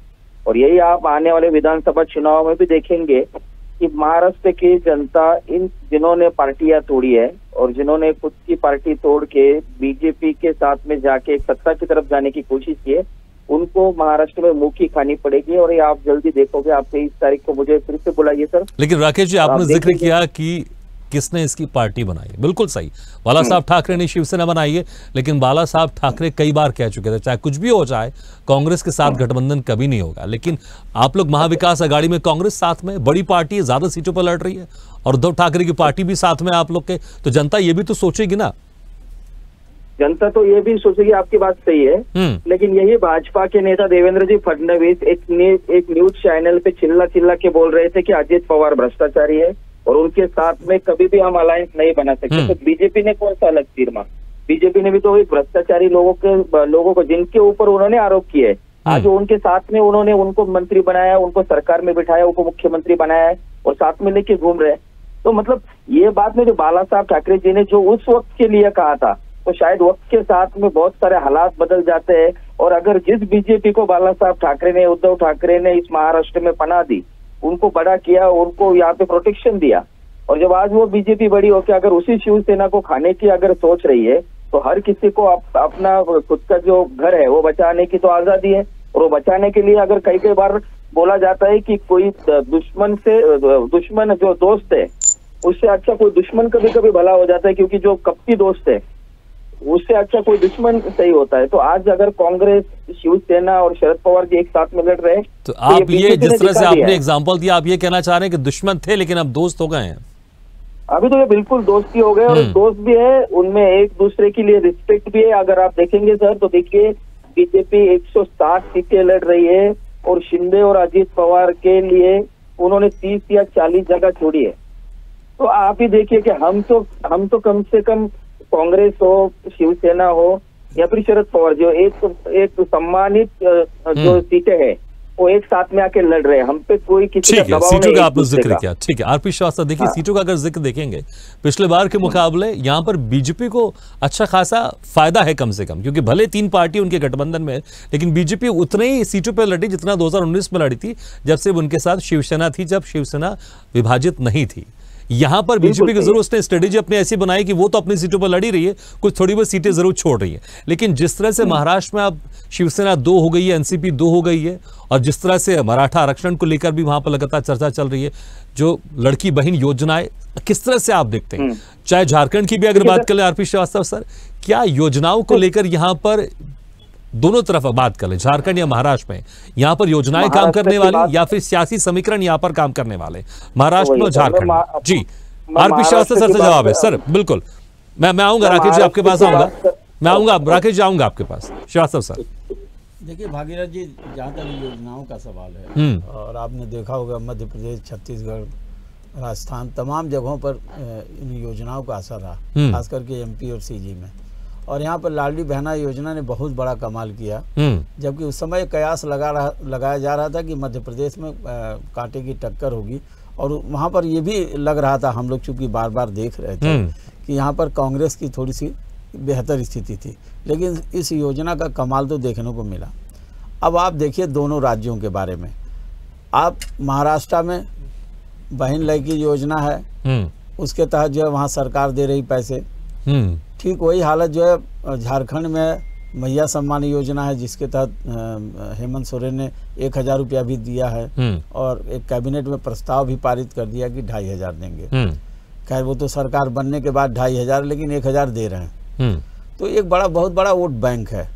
और यही आप आने वाले विधानसभा चुनाव में भी देखेंगे कि महाराष्ट्र की जनता इन जिन्होंने पार्टियां तोड़ी है और जिन्होंने खुद की पार्टी तोड़ के बीजेपी के साथ में जाके एक सत्ता की तरफ जाने की कोशिश की है, उनको महाराष्ट्र में मुंह की खानी पड़ेगी। और ये आप जल्दी देखोगे। आप 23 तारीख को मुझे फिर से बुलाइए सर। लेकिन राकेश जी, आपने जिक्र किया कि किसने इसकी पार्टी बनाई, बिल्कुल सही, बाला साहब ठाकरे ने शिवसेना बनाई है। लेकिन बाला साहब ठाकरे कई बार कह चुके थे चाहे कुछ भी हो जाए कांग्रेस के साथ गठबंधन कभी नहीं होगा। लेकिन आप लोग महाविकास आघाड़ी में, कांग्रेस साथ में, बड़ी पार्टी है, ज्यादा सीटों पर लड़ रही है, और उद्धव ठाकरे की पार्टी भी साथ में आप लोग के, तो जनता ये भी तो सोचेगी ना। जनता तो ये भी सोचेगी, आपकी बात सही है। लेकिन यही भाजपा के नेता देवेंद्र जी फडणवीस एक न्यूज चैनल पे चिल्ला चिल्ला के बोल रहे थे कि अजित पवार भ्रष्टाचारी है और उनके साथ में कभी भी हम अलायंस नहीं बना सकते। तो बीजेपी ने कौन सा अलग तीर मारा? बीजेपी ने भी तो वही भ्रष्टाचारी लोगों को जिनके ऊपर उन्होंने आरोप किए है, आज उनके साथ में उन्होंने उनको मंत्री बनाया, उनको सरकार में बिठाया, उनको मुख्यमंत्री बनाया है और साथ में लेके घूम रहे हैं। तो मतलब ये बात में जो बाला साहब ठाकरे जी ने जो उस वक्त के लिए कहा था, तो शायद वक्त के साथ में बहुत सारे हालात बदल जाते हैं। और अगर जिस बीजेपी को बाला साहब ठाकरे ने, उद्धव ठाकरे ने इस महाराष्ट्र में पनाह दी, उनको बड़ा किया, उनको यहाँ पे प्रोटेक्शन दिया, और जब आज वो बीजेपी बड़ी होकर अगर उसी शिवसेना को खाने की अगर सोच रही है, तो हर किसी को अपना खुद का जो घर है वो बचाने की तो आजादी है। और वो बचाने के लिए अगर कई बार बोला जाता है कि कोई दुश्मन जो दोस्त है उससे अच्छा कोई दुश्मन कभी कभी भला हो जाता है, क्योंकि जो कपटी दोस्त है उससे अच्छा कोई दुश्मन सही होता है। तो आज अगर कांग्रेस, शिवसेना और शरद पवार जी एक साथ में लड़ रहे हैं, तो आप ये जिस तरह से आपने एग्जांपल दिया, आप ये कहना चाह रहे हैं कि दुश्मन थे लेकिन अब दोस्त हो गए हैं? अभी तो ये बिल्कुल दोस्ती हो गए, और दोस्त भी है, उनमें एक दूसरे के लिए रिस्पेक्ट भी है। अगर आप देखेंगे सर तो देखिए बीजेपी 160 सीटें लड़ रही है और शिंदे और अजित पवार के लिए उन्होंने 30 या 40 जगह छोड़ी है। तो आप ही देखिए कि हम तो कम से कम कांग्रेस हो, शिवसेना हो या फिर शरद पवार जो एक सम्मानित जो सीटें हैं वो एक साथ में आके लड़ रहे हैं, हम पे कोई किसी का दबाव नहीं। सीटों का आपने जिक्र किया, ठीक है आरपी श्रीवास्तव, देखिए सीटों का अगर जिक्र देखेंगे पिछले बार के मुकाबले यहाँ पर बीजेपी को अच्छा खासा फायदा है कम से कम, क्योंकि भले 3 पार्टी उनके गठबंधन में, लेकिन बीजेपी उतने ही सीटों पर लड़ी जितना 2019 में लड़ी थी, जब से उनके साथ शिवसेना थी, जब शिवसेना विभाजित नहीं थी। यहां पर बीजेपी की जरूर उसने स्ट्रेटेजी अपनी ऐसी बनाई कि वो तो अपनी सीटों पर लड़ी रही है, कुछ थोड़ी बहुत सीटें जरूर छोड़ रही है, लेकिन जिस तरह से महाराष्ट्र में अब शिवसेना 2 हो गई है, एनसीपी 2 हो गई है, और जिस तरह से मराठा आरक्षण को लेकर भी वहां पर लगातार चर्चा चल रही है, जो लड़की बहन योजनाएं, किस तरह से आप देखते हैं? चाहे झारखंड की भी अगर बात करें आरपी श्रीवास्तव सर, क्या योजनाओं को लेकर यहां पर दोनों तरफ बात कर ले, झारखंड या महाराष्ट्र में, यहाँ पर योजनाएं काम करने वाली या फिर सियासी समीकरण यहाँ पर काम करने वाले, महाराष्ट्र और झारखंड? जी आरपी श्रीवास्तव सर से जवाब है। सर बिल्कुल, मैं आऊंगा राकेश जी आपके पास आऊंगा, मैं आऊंगा राकेश जी, आऊंगा आपके पास। श्रीवास्तव सर देखिए भागीरथ जी, जहाँ तक योजनाओं का सवाल है, और आपने देखा होगा मध्य प्रदेश, छत्तीसगढ़, राजस्थान, तमाम जगहों पर इन योजनाओं का असर रहा, खास करके एमपी और सीजी में। और यहाँ पर लाडली बहना योजना ने बहुत बड़ा कमाल किया, जबकि उस समय कयास लगाया जा रहा था कि मध्य प्रदेश में कांटे की टक्कर होगी, और वहाँ पर ये भी लग रहा था, हम लोग चूंकि बार बार देख रहे थे कि यहाँ पर कांग्रेस की थोड़ी सी बेहतर स्थिति थी, लेकिन इस योजना का कमाल तो देखने को मिला। अब आप देखिए दोनों राज्यों के बारे में, आप महाराष्ट्र में बहन लड़की योजना है, उसके तहत जो है वहाँ सरकार दे रही पैसे, ठीक वही हालत जो है झारखंड में मैया सम्मान योजना है, जिसके तहत हेमंत सोरेन ने 1000 रुपया भी दिया है, और एक कैबिनेट में प्रस्ताव भी पारित कर दिया कि 2500 देंगे। खैर वो तो सरकार बनने के बाद 2500, लेकिन 1000 दे रहे हैं। तो एक बहुत बड़ा वोट बैंक है,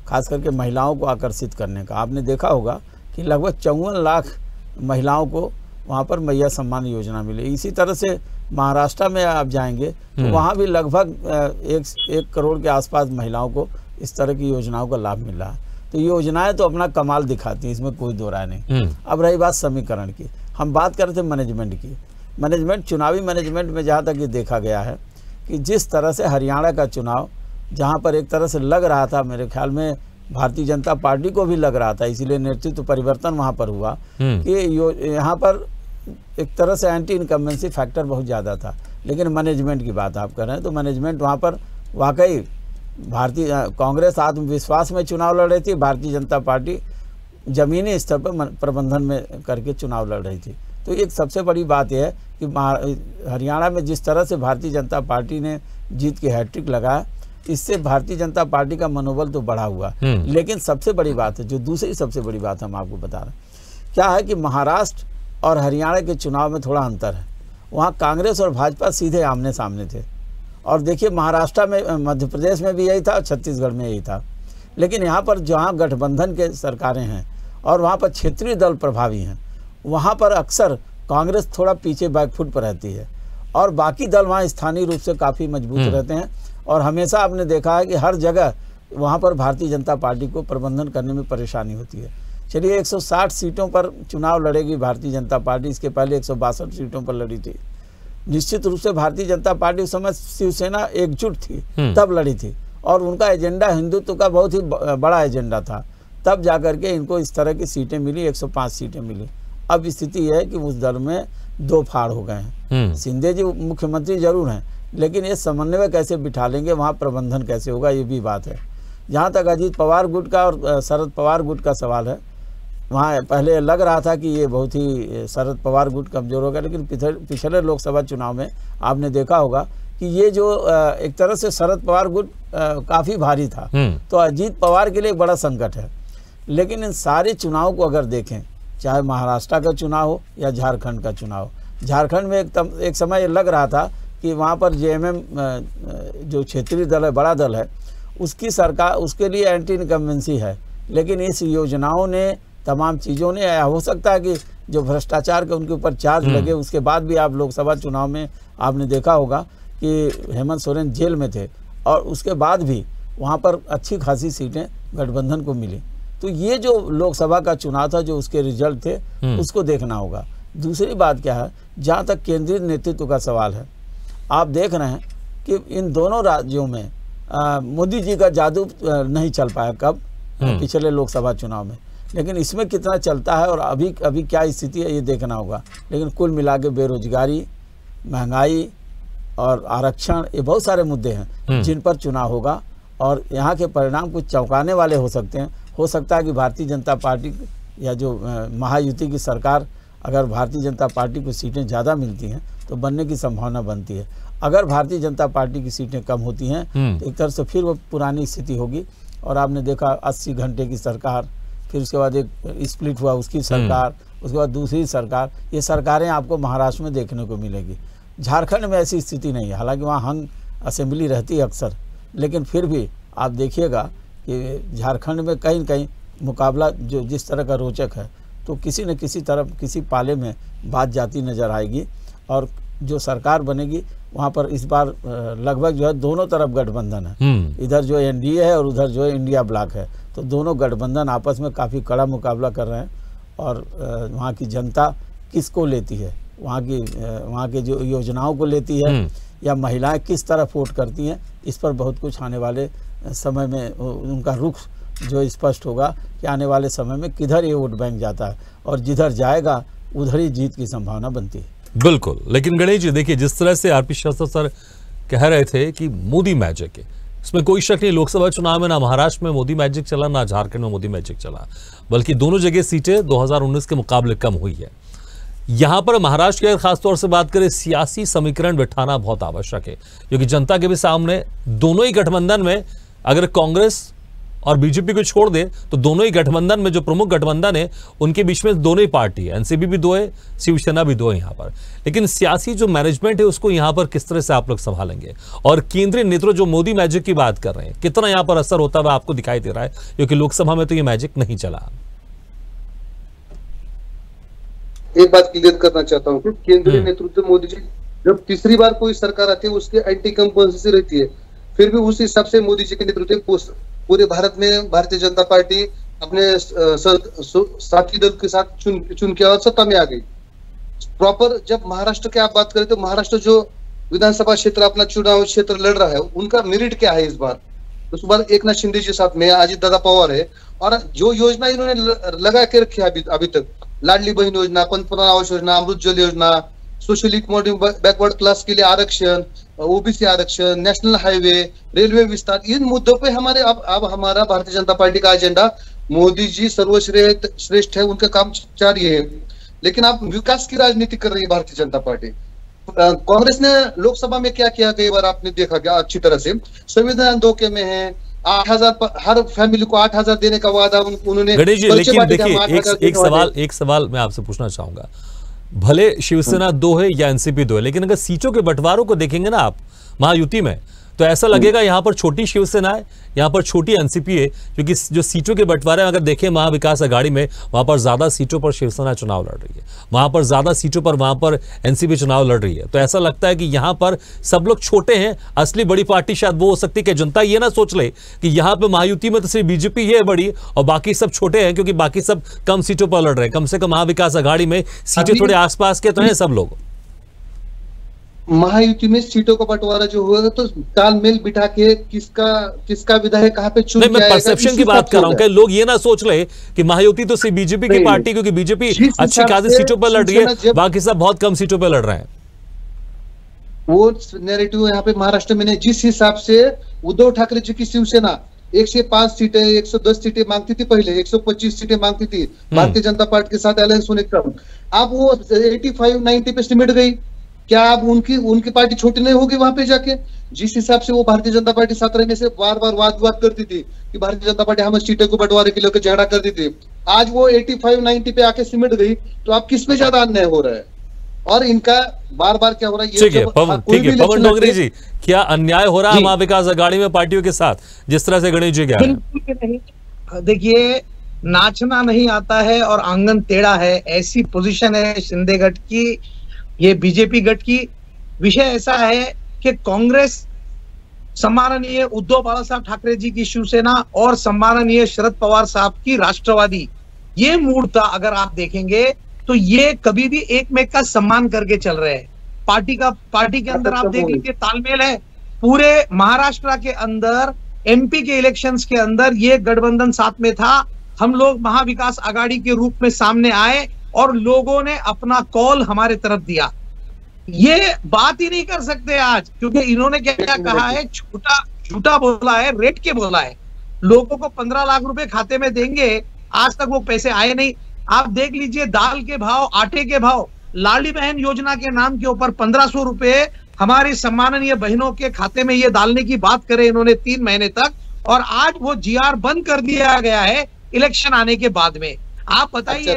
खास करके महिलाओं को आकर्षित करने का। आपने देखा होगा कि लगभग 54 लाख महिलाओं को वहाँ पर मैया सम्मान योजना मिले। इसी तरह से महाराष्ट्र में आप जाएंगे तो वहाँ भी लगभग 1 करोड़ के आसपास महिलाओं को इस तरह की योजनाओं का लाभ मिल रहा है। तो योजनाएं तो अपना कमाल दिखाती हैं, इसमें कोई दो राय नहीं। अब रही बात समीकरण की, हम बात कर रहे थे मैनेजमेंट की। मैनेजमेंट, चुनावी मैनेजमेंट में जहाँ तक ये देखा गया है कि जिस तरह से हरियाणा का चुनाव, जहाँ पर एक तरह से लग रहा था, मेरे ख्याल में भारतीय जनता पार्टी को भी लग रहा था, इसीलिए नेतृत्व परिवर्तन वहाँ पर हुआ कि यहाँ पर एक तरह से एंटी इनकम्बेंसी फैक्टर बहुत ज़्यादा था। लेकिन मैनेजमेंट की बात आप कर रहे हैं तो मैनेजमेंट वहाँ पर वाकई भारतीय कांग्रेस आत्मविश्वास में चुनाव लड़ रही थी, भारतीय जनता पार्टी जमीनी स्तर पर प्रबंधन में करके चुनाव लड़ रही थी। तो एक सबसे बड़ी बात यह है कि हरियाणा में जिस तरह से भारतीय जनता पार्टी ने जीत की हैट्रिक लगाया, इससे भारतीय जनता पार्टी का मनोबल तो बढ़ा हुआ। लेकिन सबसे बड़ी बात है, जो दूसरी सबसे बड़ी बात हम आपको बता रहे हैं, क्या है कि महाराष्ट्र और हरियाणा के चुनाव में थोड़ा अंतर है। वहाँ कांग्रेस और भाजपा सीधे आमने सामने थे, और देखिए महाराष्ट्र में, मध्य प्रदेश में भी यही था और छत्तीसगढ़ में यही था। लेकिन यहाँ पर जहाँ गठबंधन के सरकारें हैं और वहाँ पर क्षेत्रीय दल प्रभावी हैं, वहाँ पर अक्सर कांग्रेस थोड़ा पीछे बैकफुट पर रहती है, और बाकी दल वहाँ स्थानीय रूप से काफ़ी मजबूत रहते हैं। और हमेशा आपने देखा है कि हर जगह वहाँ पर भारतीय जनता पार्टी को प्रबंधन करने में परेशानी होती है। चलिए 160 सीटों पर चुनाव लड़ेगी भारतीय जनता पार्टी, इसके पहले 162 सीटों पर लड़ी थी। निश्चित रूप से भारतीय जनता पार्टी उस समय शिवसेना एकजुट थी तब लड़ी थी, और उनका एजेंडा हिंदुत्व का बहुत ही बड़ा एजेंडा था, तब जाकर के इनको इस तरह की सीटें मिली, 105 सीटें मिली। अब स्थिति यह है कि उस दल में 2 फाड़ हो गए हैं। शिंदे जी मुख्यमंत्री जरूर हैं, लेकिन ये समन्वय कैसे बिठा लेंगे, वहाँ प्रबंधन कैसे होगा, ये भी बात है। जहाँ तक अजीत पवार गुट का और शरद पवार गुट का सवाल है, वहाँ पहले लग रहा था कि ये बहुत ही शरद पवार गुट कमज़ोर होगा, लेकिन पिछले लोकसभा चुनाव में आपने देखा होगा कि ये जो एक तरह से शरद पवार गुट काफ़ी भारी था, तो अजीत पवार के लिए एक बड़ा संकट है। लेकिन इन सारे चुनाव को अगर देखें, चाहे महाराष्ट्र का चुनाव हो या झारखंड का चुनाव, झारखंड में एक समय लग रहा था कि वहाँ पर जेएमएम जो क्षेत्रीय दल है, बड़ा दल है, उसकी सरकार, उसके लिए एंटी इनकम्बेंसी है। लेकिन इस योजनाओं ने, तमाम चीज़ों ने, हो सकता है कि जो भ्रष्टाचार के उनके ऊपर चार्ज लगे, उसके बाद भी आप लोकसभा चुनाव में आपने देखा होगा कि हेमंत सोरेन जेल में थे, और उसके बाद भी वहाँ पर अच्छी खासी सीटें गठबंधन को मिली। तो ये जो लोकसभा का चुनाव था, जो उसके रिजल्ट थे, उसको देखना होगा। दूसरी बात क्या है, जहाँ तक केंद्रीय नेतृत्व का सवाल है, आप देख रहे हैं कि इन दोनों राज्यों में मोदी जी का जादू नहीं चल पाया। कब? पिछले लोकसभा चुनाव में। लेकिन इसमें कितना चलता है और अभी क्या स्थिति है ये देखना होगा। लेकिन कुल मिला के बेरोजगारी, महंगाई और आरक्षण, ये बहुत सारे मुद्दे हैं जिन पर चुनाव होगा और यहाँ के परिणाम कुछ चौंकाने वाले हो सकते हैं। हो सकता है कि भारतीय जनता पार्टी या जो महायुति की सरकार, अगर भारतीय जनता पार्टी को सीटें ज़्यादा मिलती हैं तो बनने की संभावना बनती है। अगर भारतीय जनता पार्टी की सीटें कम होती हैं तो एक तरह से फिर वो पुरानी स्थिति होगी। और आपने देखा 80 घंटे की सरकार, फिर उसके बाद एक स्प्लिट हुआ उसकी सरकार, उसके बाद दूसरी सरकार, ये सरकारें आपको महाराष्ट्र में देखने को मिलेगी। झारखंड में ऐसी स्थिति नहीं है, हालांकि वहाँ हंग असेंबली रहती है अक्सर, लेकिन फिर भी आप देखिएगा कि झारखंड में कहीं न कहीं मुकाबला जो जिस तरह का रोचक है, तो किसी न किसी तरफ किसी पाले में बात जाती नज़र आएगी। और जो सरकार बनेगी वहाँ पर इस बार लगभग जो है दोनों तरफ गठबंधन है, इधर जो एनडीए है और उधर जो है इंडिया ब्लॉक है, तो दोनों गठबंधन आपस में काफ़ी कड़ा मुकाबला कर रहे हैं। और वहाँ की जनता किसको लेती है, वहाँ के जो योजनाओं को लेती है या महिलाएं किस तरफ वोट करती हैं, इस पर बहुत कुछ आने वाले समय में उनका रुख जो स्पष्ट होगा कि आने वाले समय में किधर ये वोट बैंक जाता है और जिधर जाएगा उधर ही जीत की संभावना बनती है। बिल्कुल, लेकिन गणेश जी देखिए, जिस तरह से आरपी शास्त्री सर कह रहे थे कि मोदी मैजिक है, इसमें कोई शक नहीं। लोकसभा चुनाव में ना महाराष्ट्र में मोदी मैजिक चला, ना झारखंड में मोदी मैजिक चला, बल्कि दोनों जगह सीटें 2019 के मुकाबले कम हुई है। यहां पर महाराष्ट्र की खासतौर से बात करें, सियासी समीकरण बिठाना बहुत आवश्यक है, क्योंकि जनता के भी सामने दोनों ही गठबंधन में, अगर कांग्रेस और बीजेपी को छोड़ दे तो दोनों ही गठबंधन में जो प्रमुख गठबंधन है उनके बीच में दोनों ही पार्टी है, एनसीपी भी दो है, शिवसेना भी दो है यहाँ पर। लेकिन सियासी जो मैनेजमेंट है उसको यहाँ पर किस तरह से आप लोग संभालेंगे, और केंद्रीय नेतृत्व जो मोदी मैजिक की बात कर रहे हैं, कितना यहाँ पर असर होता हुआ आपको दिखाई दे रहा है, क्योंकि लोकसभा में तो ये मैजिक नहीं चला। एक बात क्लियर करना चाहता हूँ कि केंद्रीय नेतृत्व मोदी जी जब तीसरी बार कोई सरकार आती है उसकी एंटी कंपल्सरी रहती है, फिर भी उस हिसाब से मोदी जी के नेतृत्व पूरे भारत में भारतीय जनता पार्टी अपने साथी दल के साथ चुन के और सत्ता में आ गई। प्रॉपर जब महाराष्ट्र की आप बात करें तो महाराष्ट्र जो विधानसभा क्षेत्र अपना चुनाव क्षेत्र लड़ रहा है, उनका मेरिट क्या है इस बार? तो इस बार एकनाथ शिंदे जी साथ में अजित दादा पवार है, और जो योजना इन्होंने लगा के रखी है अभी तक, लाडली बहन योजना, पंतप्रधान आवास योजना, अमृत जल योजना, सोशली इकोनॉमिक बैकवर्ड क्लास के लिए आरक्षण, ओबीसी आरक्षण, नेशनल हाईवे, रेलवे विस्तार, इन मुद्दों पे हमारे अब हमारा भारतीय जनता पार्टी का एजेंडा, मोदी जी सर्वश्रेष्ठ है, उनका काम जारी है। लेकिन आप विकास की राजनीति कर रही है भारतीय जनता पार्टी। कांग्रेस ने लोकसभा में क्या किया कई बार आपने देखा क्या अच्छी तरह से, संविधान धोखे में है, 8,000 हर फैमिली को 8,000 देने का वादा उन्होंने। लेकिन देखिए एक सवाल मैं आपसे पूछना चाहूंगा, भले शिवसेना 2 है या एनसीपी 2 है, लेकिन अगर सीटों के बंटवारों को देखेंगे ना आप महायुति में, तो ऐसा लगेगा यहाँ पर छोटी शिवसेना है, यहाँ पर छोटी एनसीपी है, क्योंकि जो सीटों के बंटवारे अगर देखें महाविकास आघाड़ी में, वहां पर ज्यादा सीटों पर शिवसेना चुनाव लड़ रही है, वहां पर ज्यादा सीटों पर वहां पर एनसीपी चुनाव लड़ रही है। तो ऐसा लगता है कि यहाँ पर सब लोग छोटे हैं, असली बड़ी पार्टी शायद वो हो सकती है कि जनता ये ना सोच ले कि यहाँ पे महायुति में तो सिर्फ बीजेपी ही है बड़ी और बाकी सब छोटे हैं, क्योंकि बाकी सब कम सीटों पर लड़ रहे हैं। कम से कम महाविकास आघाड़ी में सीटें थोड़े आसपास के तो हैं सब लोग। महायुति में सीटों का बंटवारा जो हुआ तो तालमेल बिठा के किसका विधायक कहाँ पे चुन के आएगा, मैं परसेप्शन की बात कर रहा हूँ कि लोग ये ना सोच ले कि महायुति तो सिर्फ बीजेपी की पार्टी, क्योंकि बीजेपी अच्छी खासी सीटों पर लड़ रही है, बाकी सब बहुत कम सीटों पर लड़ रहे हैं। वो नैरेटिव यहाँ पे महाराष्ट्र में नहीं। जिस हिसाब से उद्धव ठाकरे जी की शिवसेना 105 सीटें 110 सीटें मांगती थी, पहले 125 सीटें मांगती थी भारतीय जनता पार्टी के साथ अलायंस होने का, अब वो 85-90 पे सिमट गई। क्या अब उनकी पार्टी छोटी नहीं होगी वहां पे जाके? जिस हिसाब से वो भारतीय जनता पार्टी साथ रहने से बार बार वाद करती थी कि भारतीय जनता पार्टी हमें सीटों को बंटवारे के लिए झगड़ा करती थी, आज वो 85-90 पे आके सिमट गई, तो अब किस पे ज्यादा अन्याय हो रहा है और इनका बार बार क्या हो रहा है? ठीक है पवन डोगरी जी, क्या अन्याय हो रहा है महाविकास आघाड़ी में पार्टियों के साथ, जिस तरह से गणेश जी कह रहे हैं? देखिए, नाचना नहीं आता है और आंगन टेढ़ा है, ऐसी पोजीशन है शिंदे गठ की, ये बीजेपी गठ की। विषय ऐसा है कि कांग्रेस सम्माननीय उद्धव बाला साहब ठाकरे जी की शिवसेना और सम्माननीय शरद पवार साहब की राष्ट्रवादी, ये मूड था। अगर आप देखेंगे तो ये कभी भी एक में का सम्मान करके चल रहे हैं। पार्टी के अंदर आप देखेंगे तालमेल है। पूरे महाराष्ट्र के अंदर एमपी के इलेक्शंस के अंदर ये गठबंधन साथ में था हम लोग महाविकास आघाड़ी के रूप में सामने आए और लोगों ने अपना कॉल हमारे तरफ दिया। ये बात ही नहीं कर सकते आज, क्योंकि इन्होंने क्या कहा है, झूठा बोला है, रेट के बोला है। लोगों को 15 लाख रुपए खाते में देंगे, आज तक वो पैसे आए नहीं। आप देख लीजिए दाल के भाव, आटे के भाव, लाडली बहन योजना के नाम के ऊपर 1500 रुपए हमारी सम्माननीय बहनों के खाते में ये डालने की बात करे इन्होंने 3 महीने तक, और आज वो जीआर बंद कर दिया गया है इलेक्शन आने के बाद में। आप बताइए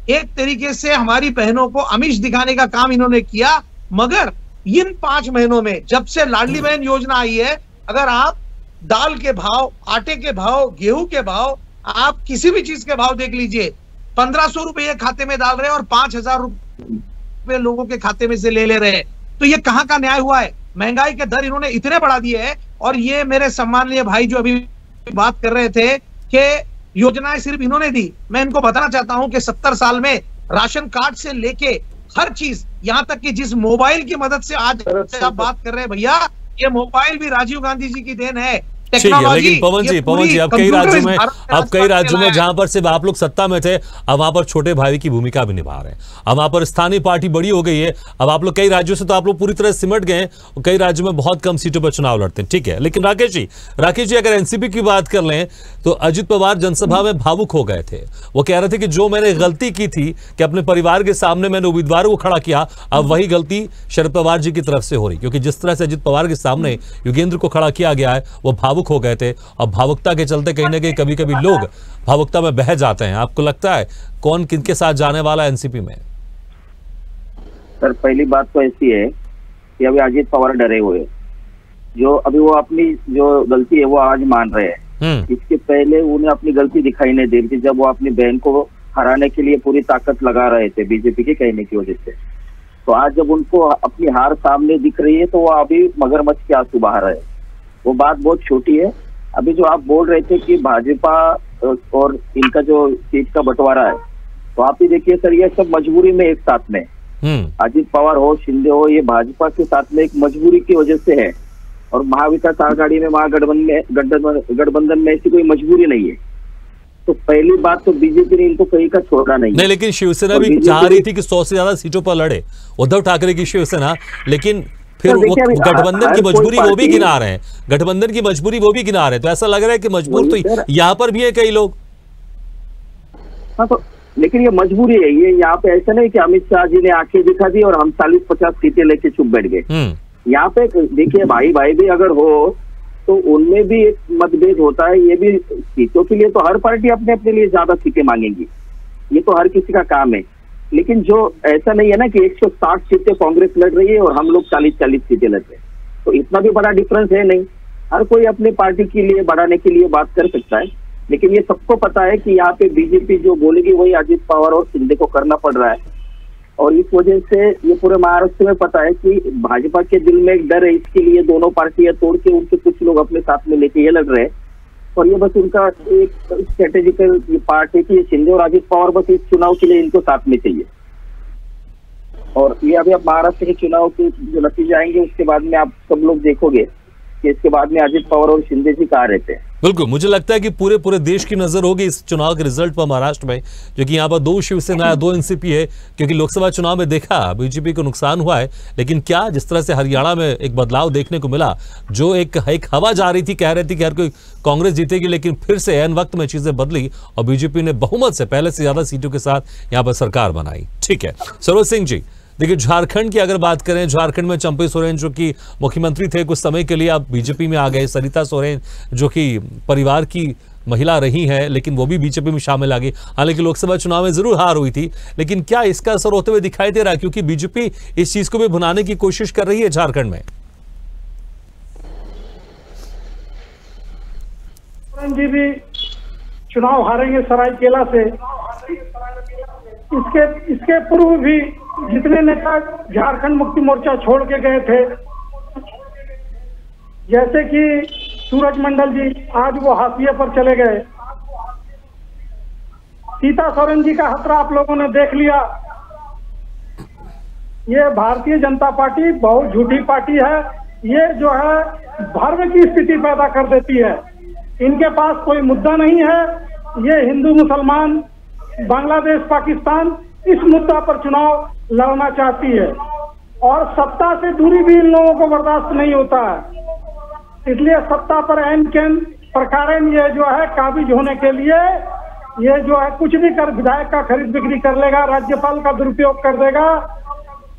एक तरीके से हमारी बहनों को आमिष दिखाने का काम इन्होंने किया। मगर इन 5 महीनों में जब से लाडली बहन योजना आई है, अगर आप दाल के भाव, आटे के भाव, गेहूं के भाव, आप किसी भी चीज के भाव देख लीजिए, 1500 रुपए खाते में डाल रहे हैं और 5000 रुपए लोगों के खाते में से ले रहे हैं। तो ये कहां का न्याय हुआ है? महंगाई के दर इन्होंने इतने बढ़ा दिए हैं। और ये मेरे सम्माननीय भाई जो अभी बात कर रहे थे कि योजनाएं सिर्फ इन्होंने दी, मैं इनको बताना चाहता हूं कि 70 साल में राशन कार्ड से लेके हर चीज, यहां तक कि जिस मोबाइल की मदद से आज आप बात कर रहे हैं भैया, ये मोबाइल भी राजीव गांधी जी की देन है। लेकिन पवन जी अब कई राज्यों में जहां पर सिर्फ आप लोग सत्ता में थे, अब वहां पर छोटे भाई की भूमिका भी निभा रहे हैं। अब वहां पर स्थानीय पार्टी बड़ी हो गई है। अब आप लोग कई राज्यों से तो आप लोग पूरी तरह सिमट गए और कई राज्यों में बहुत कम सीटों पर चुनाव लड़ते हैं, ठीक है। लेकिन राकेश जी अगर एनसीपी की बात कर लें तो अजित पवार जनसभा में भावुक हो गए थे। वो कह रहे थे कि जो मैंने गलती की थी कि अपने परिवार के सामने मैंने उम्मीदवारों को खड़ा किया, अब वही गलती शरद पवार जी की तरफ से हो रही, क्योंकि जिस तरह से अजित पवार के सामने योगेंद्र को खड़ा किया गया है वो भावुक हो गए थे। और भावुकता के चलते कहीं ना कहीं कभी कभी लोग भावुकता में बह जाते हैं। आपको लगता है कौन किनके साथ जाने वाला है एनसीपी में? सर पहली बात तो ऐसी है कि अभी अजित पवार डरे हुए, जो अभी वो अपनी जो गलती है वो आज मान रहे हैं। इसके पहले उन्हें अपनी गलती दिखाई नहीं दे रही थी, जब वो अपनी बहन को हराने के लिए पूरी ताकत लगा रहे थे बीजेपी के कहने की वजह से। तो आज जब उनको अपनी हार सामने दिख रही है तो वो अभी मगरमच्छ के आंसू बहा रहे हैं। वो बात बहुत छोटी है। अभी जो आप बोल रहे थे कि भाजपा और इनका जो सीट का बंटवारा है, तो आप ही देखिए सर, ये सब मजबूरी में एक साथ में, अजित पवार हो, शिंदे हो, ये भाजपा के साथ में एक मजबूरी की वजह से है। और महाविकास आघाड़ी में, महागठबंधन में ऐसी कोई मजबूरी नहीं है। तो पहली बात तो बीजेपी ने इनको कहीं का छोड़ा नहीं। लेकिन शिवसेना भी चाह रही थी कि 100 से ज्यादा सीटों पर लड़े, उद्धव ठाकरे की शिवसेना, लेकिन फिर गठबंधन की मजबूरी वो भी गिना रहे हैं, गठबंधन की मजबूरी वो भी गिना रहे हैं। तो ऐसा लग रहा है कि मजबूर तो यहाँ पर भी है कई लोग। हाँ तो लेकिन ये मजबूरी है, ये यहाँ पे ऐसा नहीं कि अमित शाह जी ने आंखें दिखा दी और हम 40-50 सीटें लेके चुप बैठ गए। यहाँ पे देखिए भाई भी अगर हो तो उनमें भी एक मतभेद होता है। ये भी सीटों के लिए तो हर पार्टी अपने अपने लिए ज्यादा सीटें मांगेगी, ये तो हर किसी का काम है। लेकिन जो ऐसा नहीं है ना कि 160 सीटें कांग्रेस लड़ रही है और हम लोग 40-40 सीटें लड़ रहे हैं, तो इतना भी बड़ा डिफरेंस है नहीं। हर कोई अपने पार्टी के लिए बढ़ाने के लिए बात कर सकता है। लेकिन ये सबको पता है कि यहाँ पे बीजेपी जो बोलेगी वही अजित पवार और शिंदे को करना पड़ रहा है। और इस वजह से ये पूरे महाराष्ट्र में पता है कि भाजपा के दिल में एक डर है, इसके लिए दोनों पार्टियां तोड़ के उनके कुछ लोग अपने साथ में लेके ये लड़ रहे हैं। और ये बस उनका एक स्ट्रेटेजिकल पार्ट है कि शिंदे और अजित पवार बस इस चुनाव के लिए इनको साथ में चाहिए। और ये अभी आप महाराष्ट्र के चुनाव के जो नतीजे आएंगे उसके बाद में आप सब लोग देखोगे कि इसके बाद में अजित पवार और शिंदे जी कहाँ रहते हैं। बिल्कुल, मुझे लगता है कि पूरे देश की नजर होगी इस चुनाव के रिजल्ट पर महाराष्ट्र में, क्योंकि यहाँ पर 2 शिवसेना है, 2 एनसीपी है। क्योंकि लोकसभा चुनाव में देखा बीजेपी को नुकसान हुआ है, लेकिन क्या जिस तरह से हरियाणा में एक बदलाव देखने को मिला, जो एक हवा जा रही थी, कह रही थी कि हर कोई कांग्रेस जीतेगी, लेकिन फिर से ऐन वक्त में चीजें बदली और बीजेपी ने बहुमत से पहले से ज्यादा सीटों के साथ यहाँ पर सरकार बनाई। ठीक है सरोज सिंह जी, देखिए झारखंड की अगर बात करें, झारखंड में चंपई सोरेन जो कि मुख्यमंत्री थे कुछ समय के लिए, अब बीजेपी में आ गए। सरिता सोरेन जो कि परिवार की महिला रही है लेकिन वो भी बीजेपी में शामिल आ गई। हालांकि लोकसभा चुनाव में जरूर हार हुई थी, लेकिन क्या इसका असर होते हुए दिखाई दे रहा है? क्योंकि बीजेपी इस चीज को भी भुनाने की कोशिश कर रही है झारखंड में। जी भी चुनाव हारेंगे सरायकेला से। इसके पूर्व भी जितने नेता झारखंड मुक्ति मोर्चा छोड़ के गए थे, जैसे कि सूरज मंडल जी, आज वो हाशिए पर चले गए। सीता सोरेन जी का खतरा आप लोगों ने देख लिया। ये भारतीय जनता पार्टी बहुत झूठी पार्टी है। ये जो है भ्रम की स्थिति पैदा कर देती है। इनके पास कोई मुद्दा नहीं है ये हिंदू मुसलमान, बांग्लादेश, पाकिस्तान इस मुद्दा पर चुनाव लड़ना चाहती है और सत्ता से दूरी भी इन लोगों को बर्दाश्त नहीं होता है। इसलिए सत्ता पर ऐन कैन प्रकारन ये जो है काबिज होने के लिए ये जो है कुछ भी कर, विधायक का खरीद बिक्री कर लेगा, राज्यपाल का दुरुपयोग कर देगा,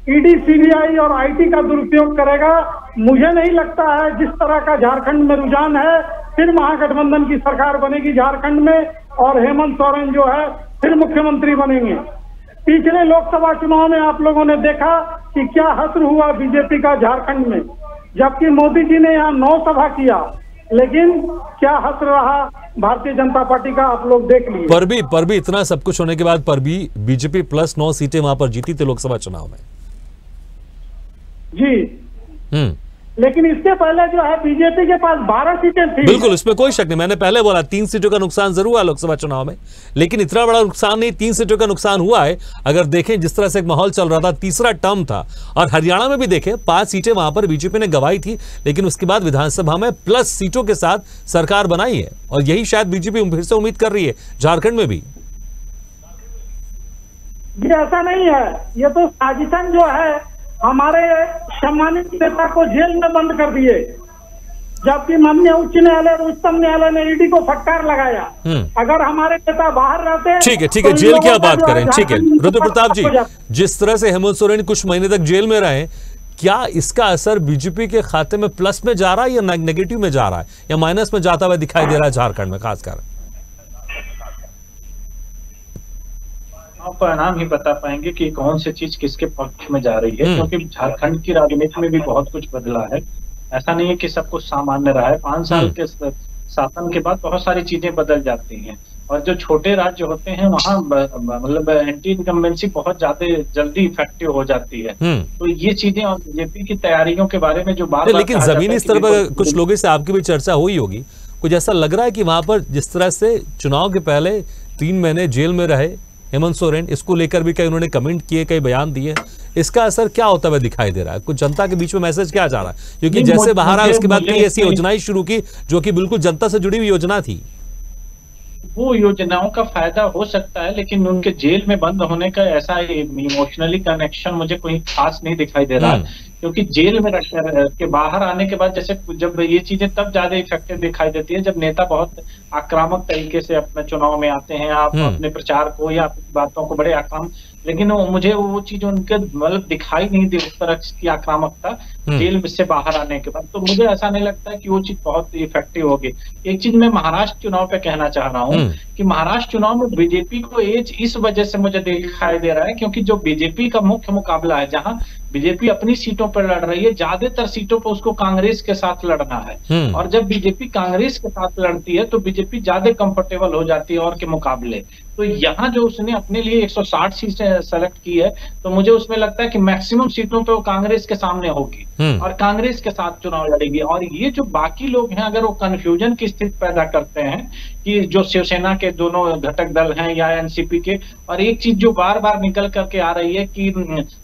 ईडी, सीबीआई और आईटी का दुरुपयोग करेगा। मुझे नहीं लगता है जिस तरह का झारखंड में रुझान है फिर महागठबंधन की सरकार बनेगी झारखंड में और हेमंत सोरेन जो है फिर मुख्यमंत्री बनेंगे। पिछले लोकसभा चुनाव में आप लोगों ने देखा कि क्या हश्र हुआ बीजेपी का झारखंड में, जबकि मोदी जी ने यहाँ 9 सभा किया, लेकिन क्या हश्र रहा भारतीय जनता पार्टी का आप लोग देख लीजिए। पर भी इतना सब कुछ होने के बाद पर भी बीजेपी प्लस 9 सीटें वहां पर जीती थी लोकसभा चुनाव में जी। लेकिन इससे पहले जो है बीजेपी के पास 12 सीटें थी। बिल्कुल, इसमें कोई शक नहीं। मैंने पहले बोला 3 सीटों का नुकसान जरूर हुआ लोकसभा चुनाव में, लेकिन इतना बड़ा नुकसान नहीं, 3 सीटों का नुकसान हुआ है। अगर देखें जिस तरह से एक माहौल चल रहा था, तीसरा टर्म था और हरियाणा में भी देखें 5 सीटें वहां पर बीजेपी ने गंवाई थी, लेकिन उसके बाद विधानसभा में प्लस सीटों के साथ सरकार बनाई है और यही शायद बीजेपी फिर से उम्मीद कर रही है झारखंड में भी। ये ऐसा नहीं है, ये तो साजिशन जो है हमारे सम्मानित नेता को जेल में बंद कर दिए, जबकि माननीय उच्च न्यायालय और उच्चतम न्यायालय ने ईडी को फटकार लगाया। अगर हमारे नेता बाहर रहते, ठीक है तो जेल की बात करें, ठीक है रुद्र प्रताप जी, जिस तरह से हेमंत सोरेन कुछ महीने तक जेल में रहे, क्या इसका असर बीजेपी के खाते में प्लस में जा रहा है या नेगेटिव में जा रहा है या माइनस में जाता हुआ दिखाई दे रहा है झारखंड में खासकर? परिणाम ही बता पाएंगे कि कौन सी चीज किसके पक्ष में जा रही है, क्योंकि झारखंड की राजनीति में भी बहुत कुछ बदला है। ऐसा नहीं है कि सब कुछ सामान्य रहा है। 5 साल के शासन के बाद बहुत सारी चीजें बदल जाती हैं और जो छोटे राज्य होते हैं वहाँ मतलब एंटी इनकम्बेंसी बहुत ज्यादा जल्दी इफेक्टिव हो जाती है। तो ये चीजें और बीजेपी की तैयारियों के बारे में जो बात, लेकिन जमीनी स्तर पर कुछ लोगों से आपकी भी चर्चा हुई होगी, कुछ ऐसा लग रहा है कि वहां पर जिस तरह से चुनाव के पहले 3 महीने जेल में रहे हेमंत सोरेन, इसको लेकर भी कई उन्होंने कमेंट किए, कई बयान दिए, इसका असर क्या होता हुआ दिखाई दे रहा है? कुछ जनता के बीच में मैसेज क्या जा रहा है? क्योंकि जैसे बाहर आए उसके बाद कई ऐसी योजनाएं शुरू की जो कि बिल्कुल जनता से जुड़ी हुई योजना थी। वो योजनाओं का फायदा हो सकता है, लेकिन उनके जेल में बंद होने का ऐसा इमोशनली कनेक्शन मुझे कोई खास नहीं दिखाई दे रहा, क्योंकि जेल में के बाहर आने के बाद जैसे जब ये चीजें तब ज्यादा इफेक्टिव दिखाई देती है जब नेता बहुत आक्रामक तरीके से अपने चुनाव में आते हैं, आप अपने प्रचार को या बातों को बड़े आक्रामक, लेकिन मुझे वो चीज उनके मतलब दिखाई नहीं दी उस तरह की आक्रामकता जेल से बाहर आने के बाद। तो मुझे ऐसा नहीं लगता है कि वो चीज बहुत इफेक्टिव होगी। एक चीज मैं महाराष्ट्र चुनाव पे कहना चाह रहा हूँ कि महाराष्ट्र चुनाव में बीजेपी को एज इस वजह से मुझे दिखाई दे रहा है क्योंकि जो बीजेपी का मुख्य मुकाबला है, जहां बीजेपी अपनी सीटों पर लड़ रही है, ज्यादातर सीटों पर उसको कांग्रेस के साथ लड़ना है और जब बीजेपी कांग्रेस के साथ लड़ती है तो बीजेपी ज्यादा कंफर्टेबल हो जाती है और के मुकाबले। तो यहाँ जो उसने अपने लिए 160 सीटें सेलेक्ट की है, तो मुझे उसमें लगता है कि मैक्सिमम सीटों पे वो कांग्रेस के सामने होगी और कांग्रेस के साथ चुनाव लड़ेगी। और ये जो बाकी लोग हैं अगर वो कंफ्यूजन की स्थिति पैदा करते हैं कि जो शिवसेना के दोनों घटक दल हैं या एनसीपी के, और एक चीज जो बार बार निकल करके आ रही है कि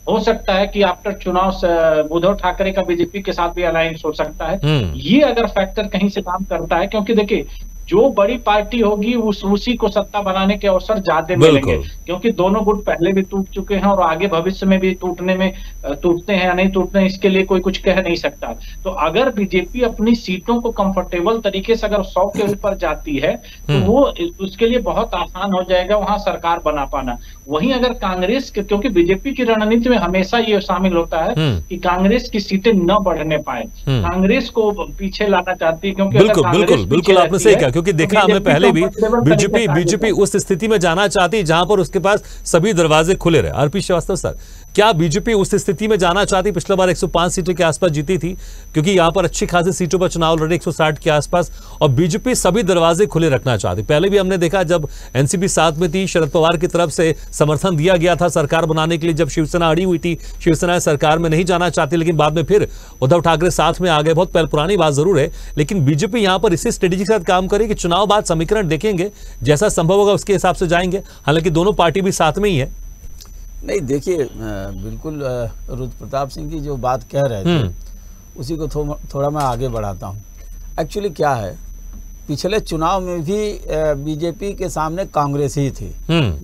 हो सकता है कि आफ्टर चुनाव उद्धव ठाकरे का बीजेपी के साथ भी अलायंस हो सकता है। ये अगर फैक्टर कहीं से काम करता है, क्योंकि देखिए जो बड़ी पार्टी होगी उसी को सत्ता बनाने के अवसर ज्यादा मिलेंगे, क्योंकि दोनों गुट पहले भी टूट चुके हैं और आगे भविष्य में भी टूटते हैं या नहीं टूटते हैं इसके लिए कोई कुछ कह नहीं सकता। तो अगर बीजेपी अपनी सीटों को कंफर्टेबल तरीके से अगर 100 के ऊपर जाती है तो वो उसके लिए बहुत आसान हो जाएगा वहां सरकार बना पाना। वहीं अगर कांग्रेस के, क्योंकि बीजेपी की रणनीति में हमेशा ये शामिल होता है कि कांग्रेस की सीटें न बढ़ने पाए, कांग्रेस को पीछे लाना चाहती है, क्योंकि बिल्कुल आपने सही कहा, क्योंकि देखा हमने पहले भी बीजेपी उस स्थिति में जाना चाहती है जहां पर उसके पास सभी दरवाजे खुले रहे। आरपी श्रीवास्तव सर, क्या बीजेपी उस स्थिति में जाना चाहती? पिछले बार 105 सीटों के आसपास जीती थी क्योंकि यहां पर अच्छी खासी सीटों पर चुनाव लड़े 160 के आसपास, और बीजेपी सभी दरवाजे खुले रखना चाहती। पहले भी हमने देखा जब एनसीपी साथ में थी, शरद पवार की तरफ से समर्थन दिया गया था सरकार बनाने के लिए, जब शिवसेना अड़ी हुई थी, शिवसेना सरकार में नहीं जाना चाहती, लेकिन बाद में फिर उद्धव ठाकरे साथ में आ गए। बहुत पुरानी बात जरूर है, लेकिन बीजेपी यहां पर इसी स्ट्रेटेजी के साथ काम करेगी। चुनाव बाद समीकरण देखेंगे, जैसा संभव होगा उसके हिसाब से जाएंगे, हालांकि दोनों पार्टी भी साथ में ही है। नहीं देखिए, बिल्कुल रुद्र प्रताप सिंह जी जो बात कह रहे थे उसी को थोड़ा मैं आगे बढ़ाता हूँ। एक्चुअली क्या है, पिछले चुनाव में भी बीजेपी के सामने कांग्रेस ही थी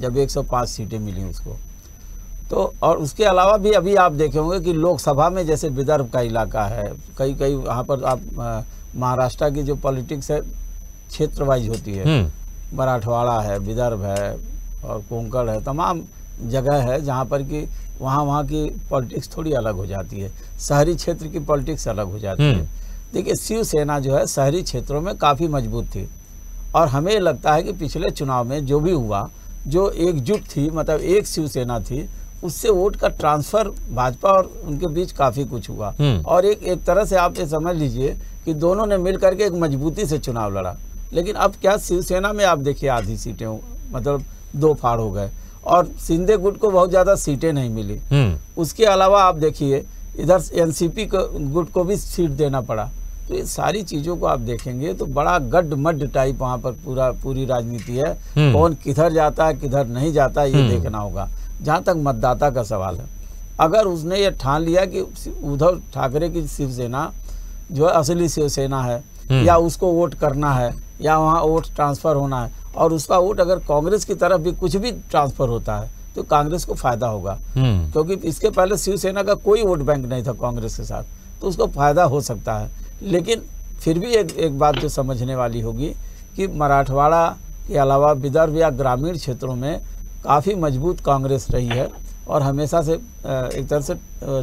जब 105 सीटें मिली उसको। तो और उसके अलावा भी अभी आप देखे होंगे कि लोकसभा में जैसे विदर्भ का इलाका है, कई कई वहाँ पर आप महाराष्ट्र की जो पॉलिटिक्स है क्षेत्र वाइज होती है, मराठवाड़ा है, विदर्भ है और कोंकण है, तमाम जगह है जहाँ पर कि वहाँ की पॉलिटिक्स थोड़ी अलग हो जाती है, शहरी क्षेत्र की पॉलिटिक्स अलग हो जाती है। देखिए शिवसेना जो है शहरी क्षेत्रों में काफ़ी मजबूत थी और हमें लगता है कि पिछले चुनाव में जो भी हुआ, जो एकजुट थी, मतलब एक शिवसेना थी, उससे वोट का ट्रांसफर भाजपा और उनके बीच काफ़ी कुछ हुआ और एक तरह से आप ये समझ लीजिए कि दोनों ने मिल करके एक मजबूती से चुनाव लड़ा। लेकिन अब क्या शिवसेना में आप देखिए आधी सीटें मतलब 2 फाड़ हो गए और शिंदे गुट को बहुत ज़्यादा सीटें नहीं मिली। उसके अलावा आप देखिए इधर एनसीपी गुट को भी सीट देना पड़ा। तो ये सारी चीज़ों को आप देखेंगे तो बड़ा गड्ढ-मड्ढ टाइप वहाँ पर पूरी राजनीति है। कौन किधर जाता है किधर नहीं जाता है ये देखना होगा। जहाँ तक मतदाता का सवाल है, अगर उसने ये ठान लिया कि उद्धव ठाकरे की शिवसेना जो है असली शिवसेना है या उसको वोट करना है या वहाँ वोट ट्रांसफ़र होना है और उसका वोट अगर कांग्रेस की तरफ भी कुछ भी ट्रांसफ़र होता है तो कांग्रेस को फायदा होगा, क्योंकि इसके पहले शिवसेना का कोई वोट बैंक नहीं था कांग्रेस के साथ, तो उसको फायदा हो सकता है। लेकिन फिर भी एक बात जो समझने वाली होगी कि मराठवाड़ा के अलावा विदर्भ या ग्रामीण क्षेत्रों में काफ़ी मजबूत कांग्रेस रही है और हमेशा से एक तरह से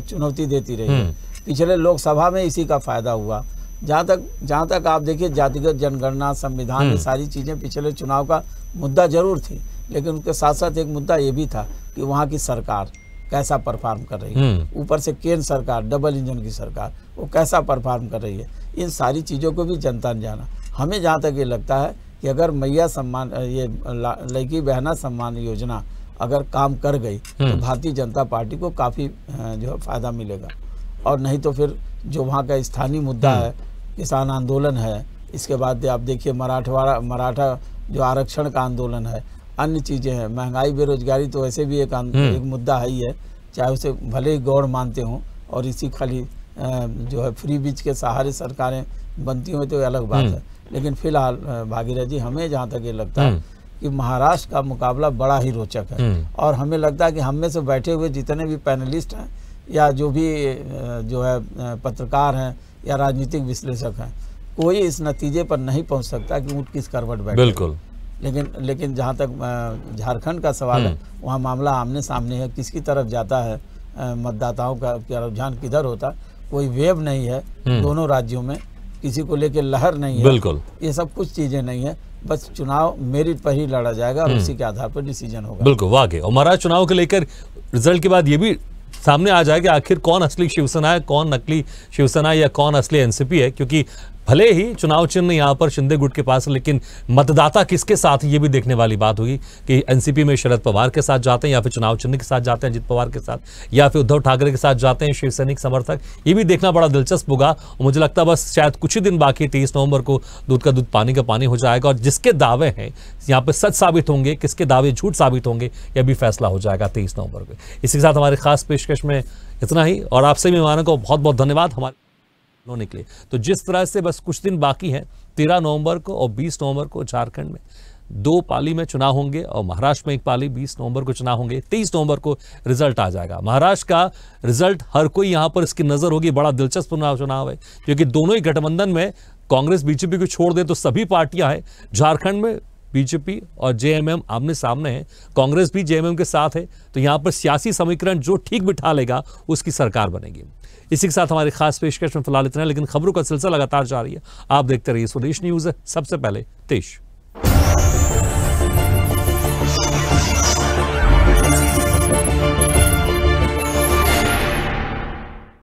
चुनौती देती रही है। पिछले लोकसभा में इसी का फायदा हुआ। जहाँ तक आप देखिए जातिगत जनगणना, संविधान, ये सारी चीज़ें पिछले चुनाव का मुद्दा जरूर थी, लेकिन उनके साथ साथ एक मुद्दा ये भी था कि वहाँ की सरकार कैसा परफॉर्म कर रही है, ऊपर से केंद्र सरकार, डबल इंजन की सरकार, वो कैसा परफॉर्म कर रही है। इन सारी चीज़ों को भी जनता ने जाना। हमें जहाँ तक ये लगता है कि अगर मैया सम्मान, ये लड़की बहना सम्मान योजना अगर काम कर गई तो भारतीय जनता पार्टी को काफ़ी जो है फायदा मिलेगा। और नहीं तो फिर जो वहाँ का स्थानीय मुद्दा है, किसान आंदोलन है, इसके बाद आप देखिए मराठा जो आरक्षण का आंदोलन है, अन्य चीज़ें हैं, महंगाई, बेरोजगारी तो वैसे भी एक मुद्दा है ही है, चाहे उसे भले ही गौड़ मानते हों और इसी खाली जो है फ्री बीज के सहारे सरकारें बनती हुई तो अलग बात है। लेकिन फिलहाल भागीरथ जी हमें जहाँ तक ये लगता है कि महाराष्ट्र का मुकाबला बड़ा ही रोचक है और हमें लगता है कि हम में से बैठे हुए जितने भी पैनलिस्ट हैं या जो भी जो है पत्रकार हैं या राजनीतिक विश्लेषक हैं, कोई इस नतीजे पर नहीं पहुंच सकता कि ऊँट किस करवट बैठे। बिल्कुल। लेकिन जहाँ तक झारखंड का सवाल है, वहाँ मामला आमने सामने है, किसकी तरफ जाता है मतदाताओं का रुझान किधर होता, कोई वेव नहीं है दोनों राज्यों में, किसी को लेकर लहर नहीं है। बिल्कुल, ये सब कुछ चीजें नहीं है, बस चुनाव मेरिट पर ही लड़ा जाएगा और उसी के आधार पर डिसीजन होगा। बिल्कुल, वाकई। और महाराष्ट्र चुनाव को लेकर रिजल्ट के बाद ये भी सामने आ जाएगा आखिर कौन असली शिवसेना है, कौन नकली शिवसेना है या कौन असली एनसीपी है, क्योंकि भले ही चुनाव चिन्ह यहाँ पर शिंदे गुट के पास है, लेकिन मतदाता किसके साथ ये भी देखने वाली बात होगी कि एनसीपी में शरद पवार के साथ जाते हैं या फिर चुनाव चिन्ह के साथ जाते हैं अजित पवार के साथ, या फिर उद्धव ठाकरे के साथ जाते हैं शिवसैनिक समर्थक। ये भी देखना बड़ा दिलचस्प होगा और मुझे लगता है बस शायद कुछ ही दिन बाकी, 23 नवंबर को दूध का दूध पानी का पानी हो जाएगा और जिसके दावे हैं यहाँ पर सच साबित होंगे, किसके दावे झूठ साबित होंगे, यह भी फैसला हो जाएगा 23 नवंबर को। इसी के साथ हमारे खास पेशकश में इतना ही और आपसे मेहमानों को बहुत बहुत धन्यवाद हमारे होने के लिए। तो जिस तरह से बस कुछ दिन बाकी हैं, 13 नवंबर को और 20 नवंबर को झारखंड में 2 पाली में चुनाव होंगे और महाराष्ट्र में 1 पाली 20 नवंबर को चुनाव होंगे। 23 नवंबर को रिजल्ट आ जाएगा। महाराष्ट्र का रिजल्ट हर कोई यहां पर इसकी नजर होगी। बड़ा दिलचस्प चुनाव है क्योंकि दोनों ही गठबंधन में कांग्रेस बीजेपी को छोड़ दे तो सभी पार्टियां हैं। झारखंड में बीजेपी और जेएमएम आमने सामने है, कांग्रेस भी जेएमएम के साथ है, तो यहां पर सियासी समीकरण जो ठीक बिठा लेगा उसकी सरकार बनेगी। इसी के साथ हमारी खास पेशकश में फिलहाल इतना है, लेकिन खबरों का सिलसिला लगातार जारी है। आप देखते रहिए स्वदेश न्यूज, सबसे पहले देश।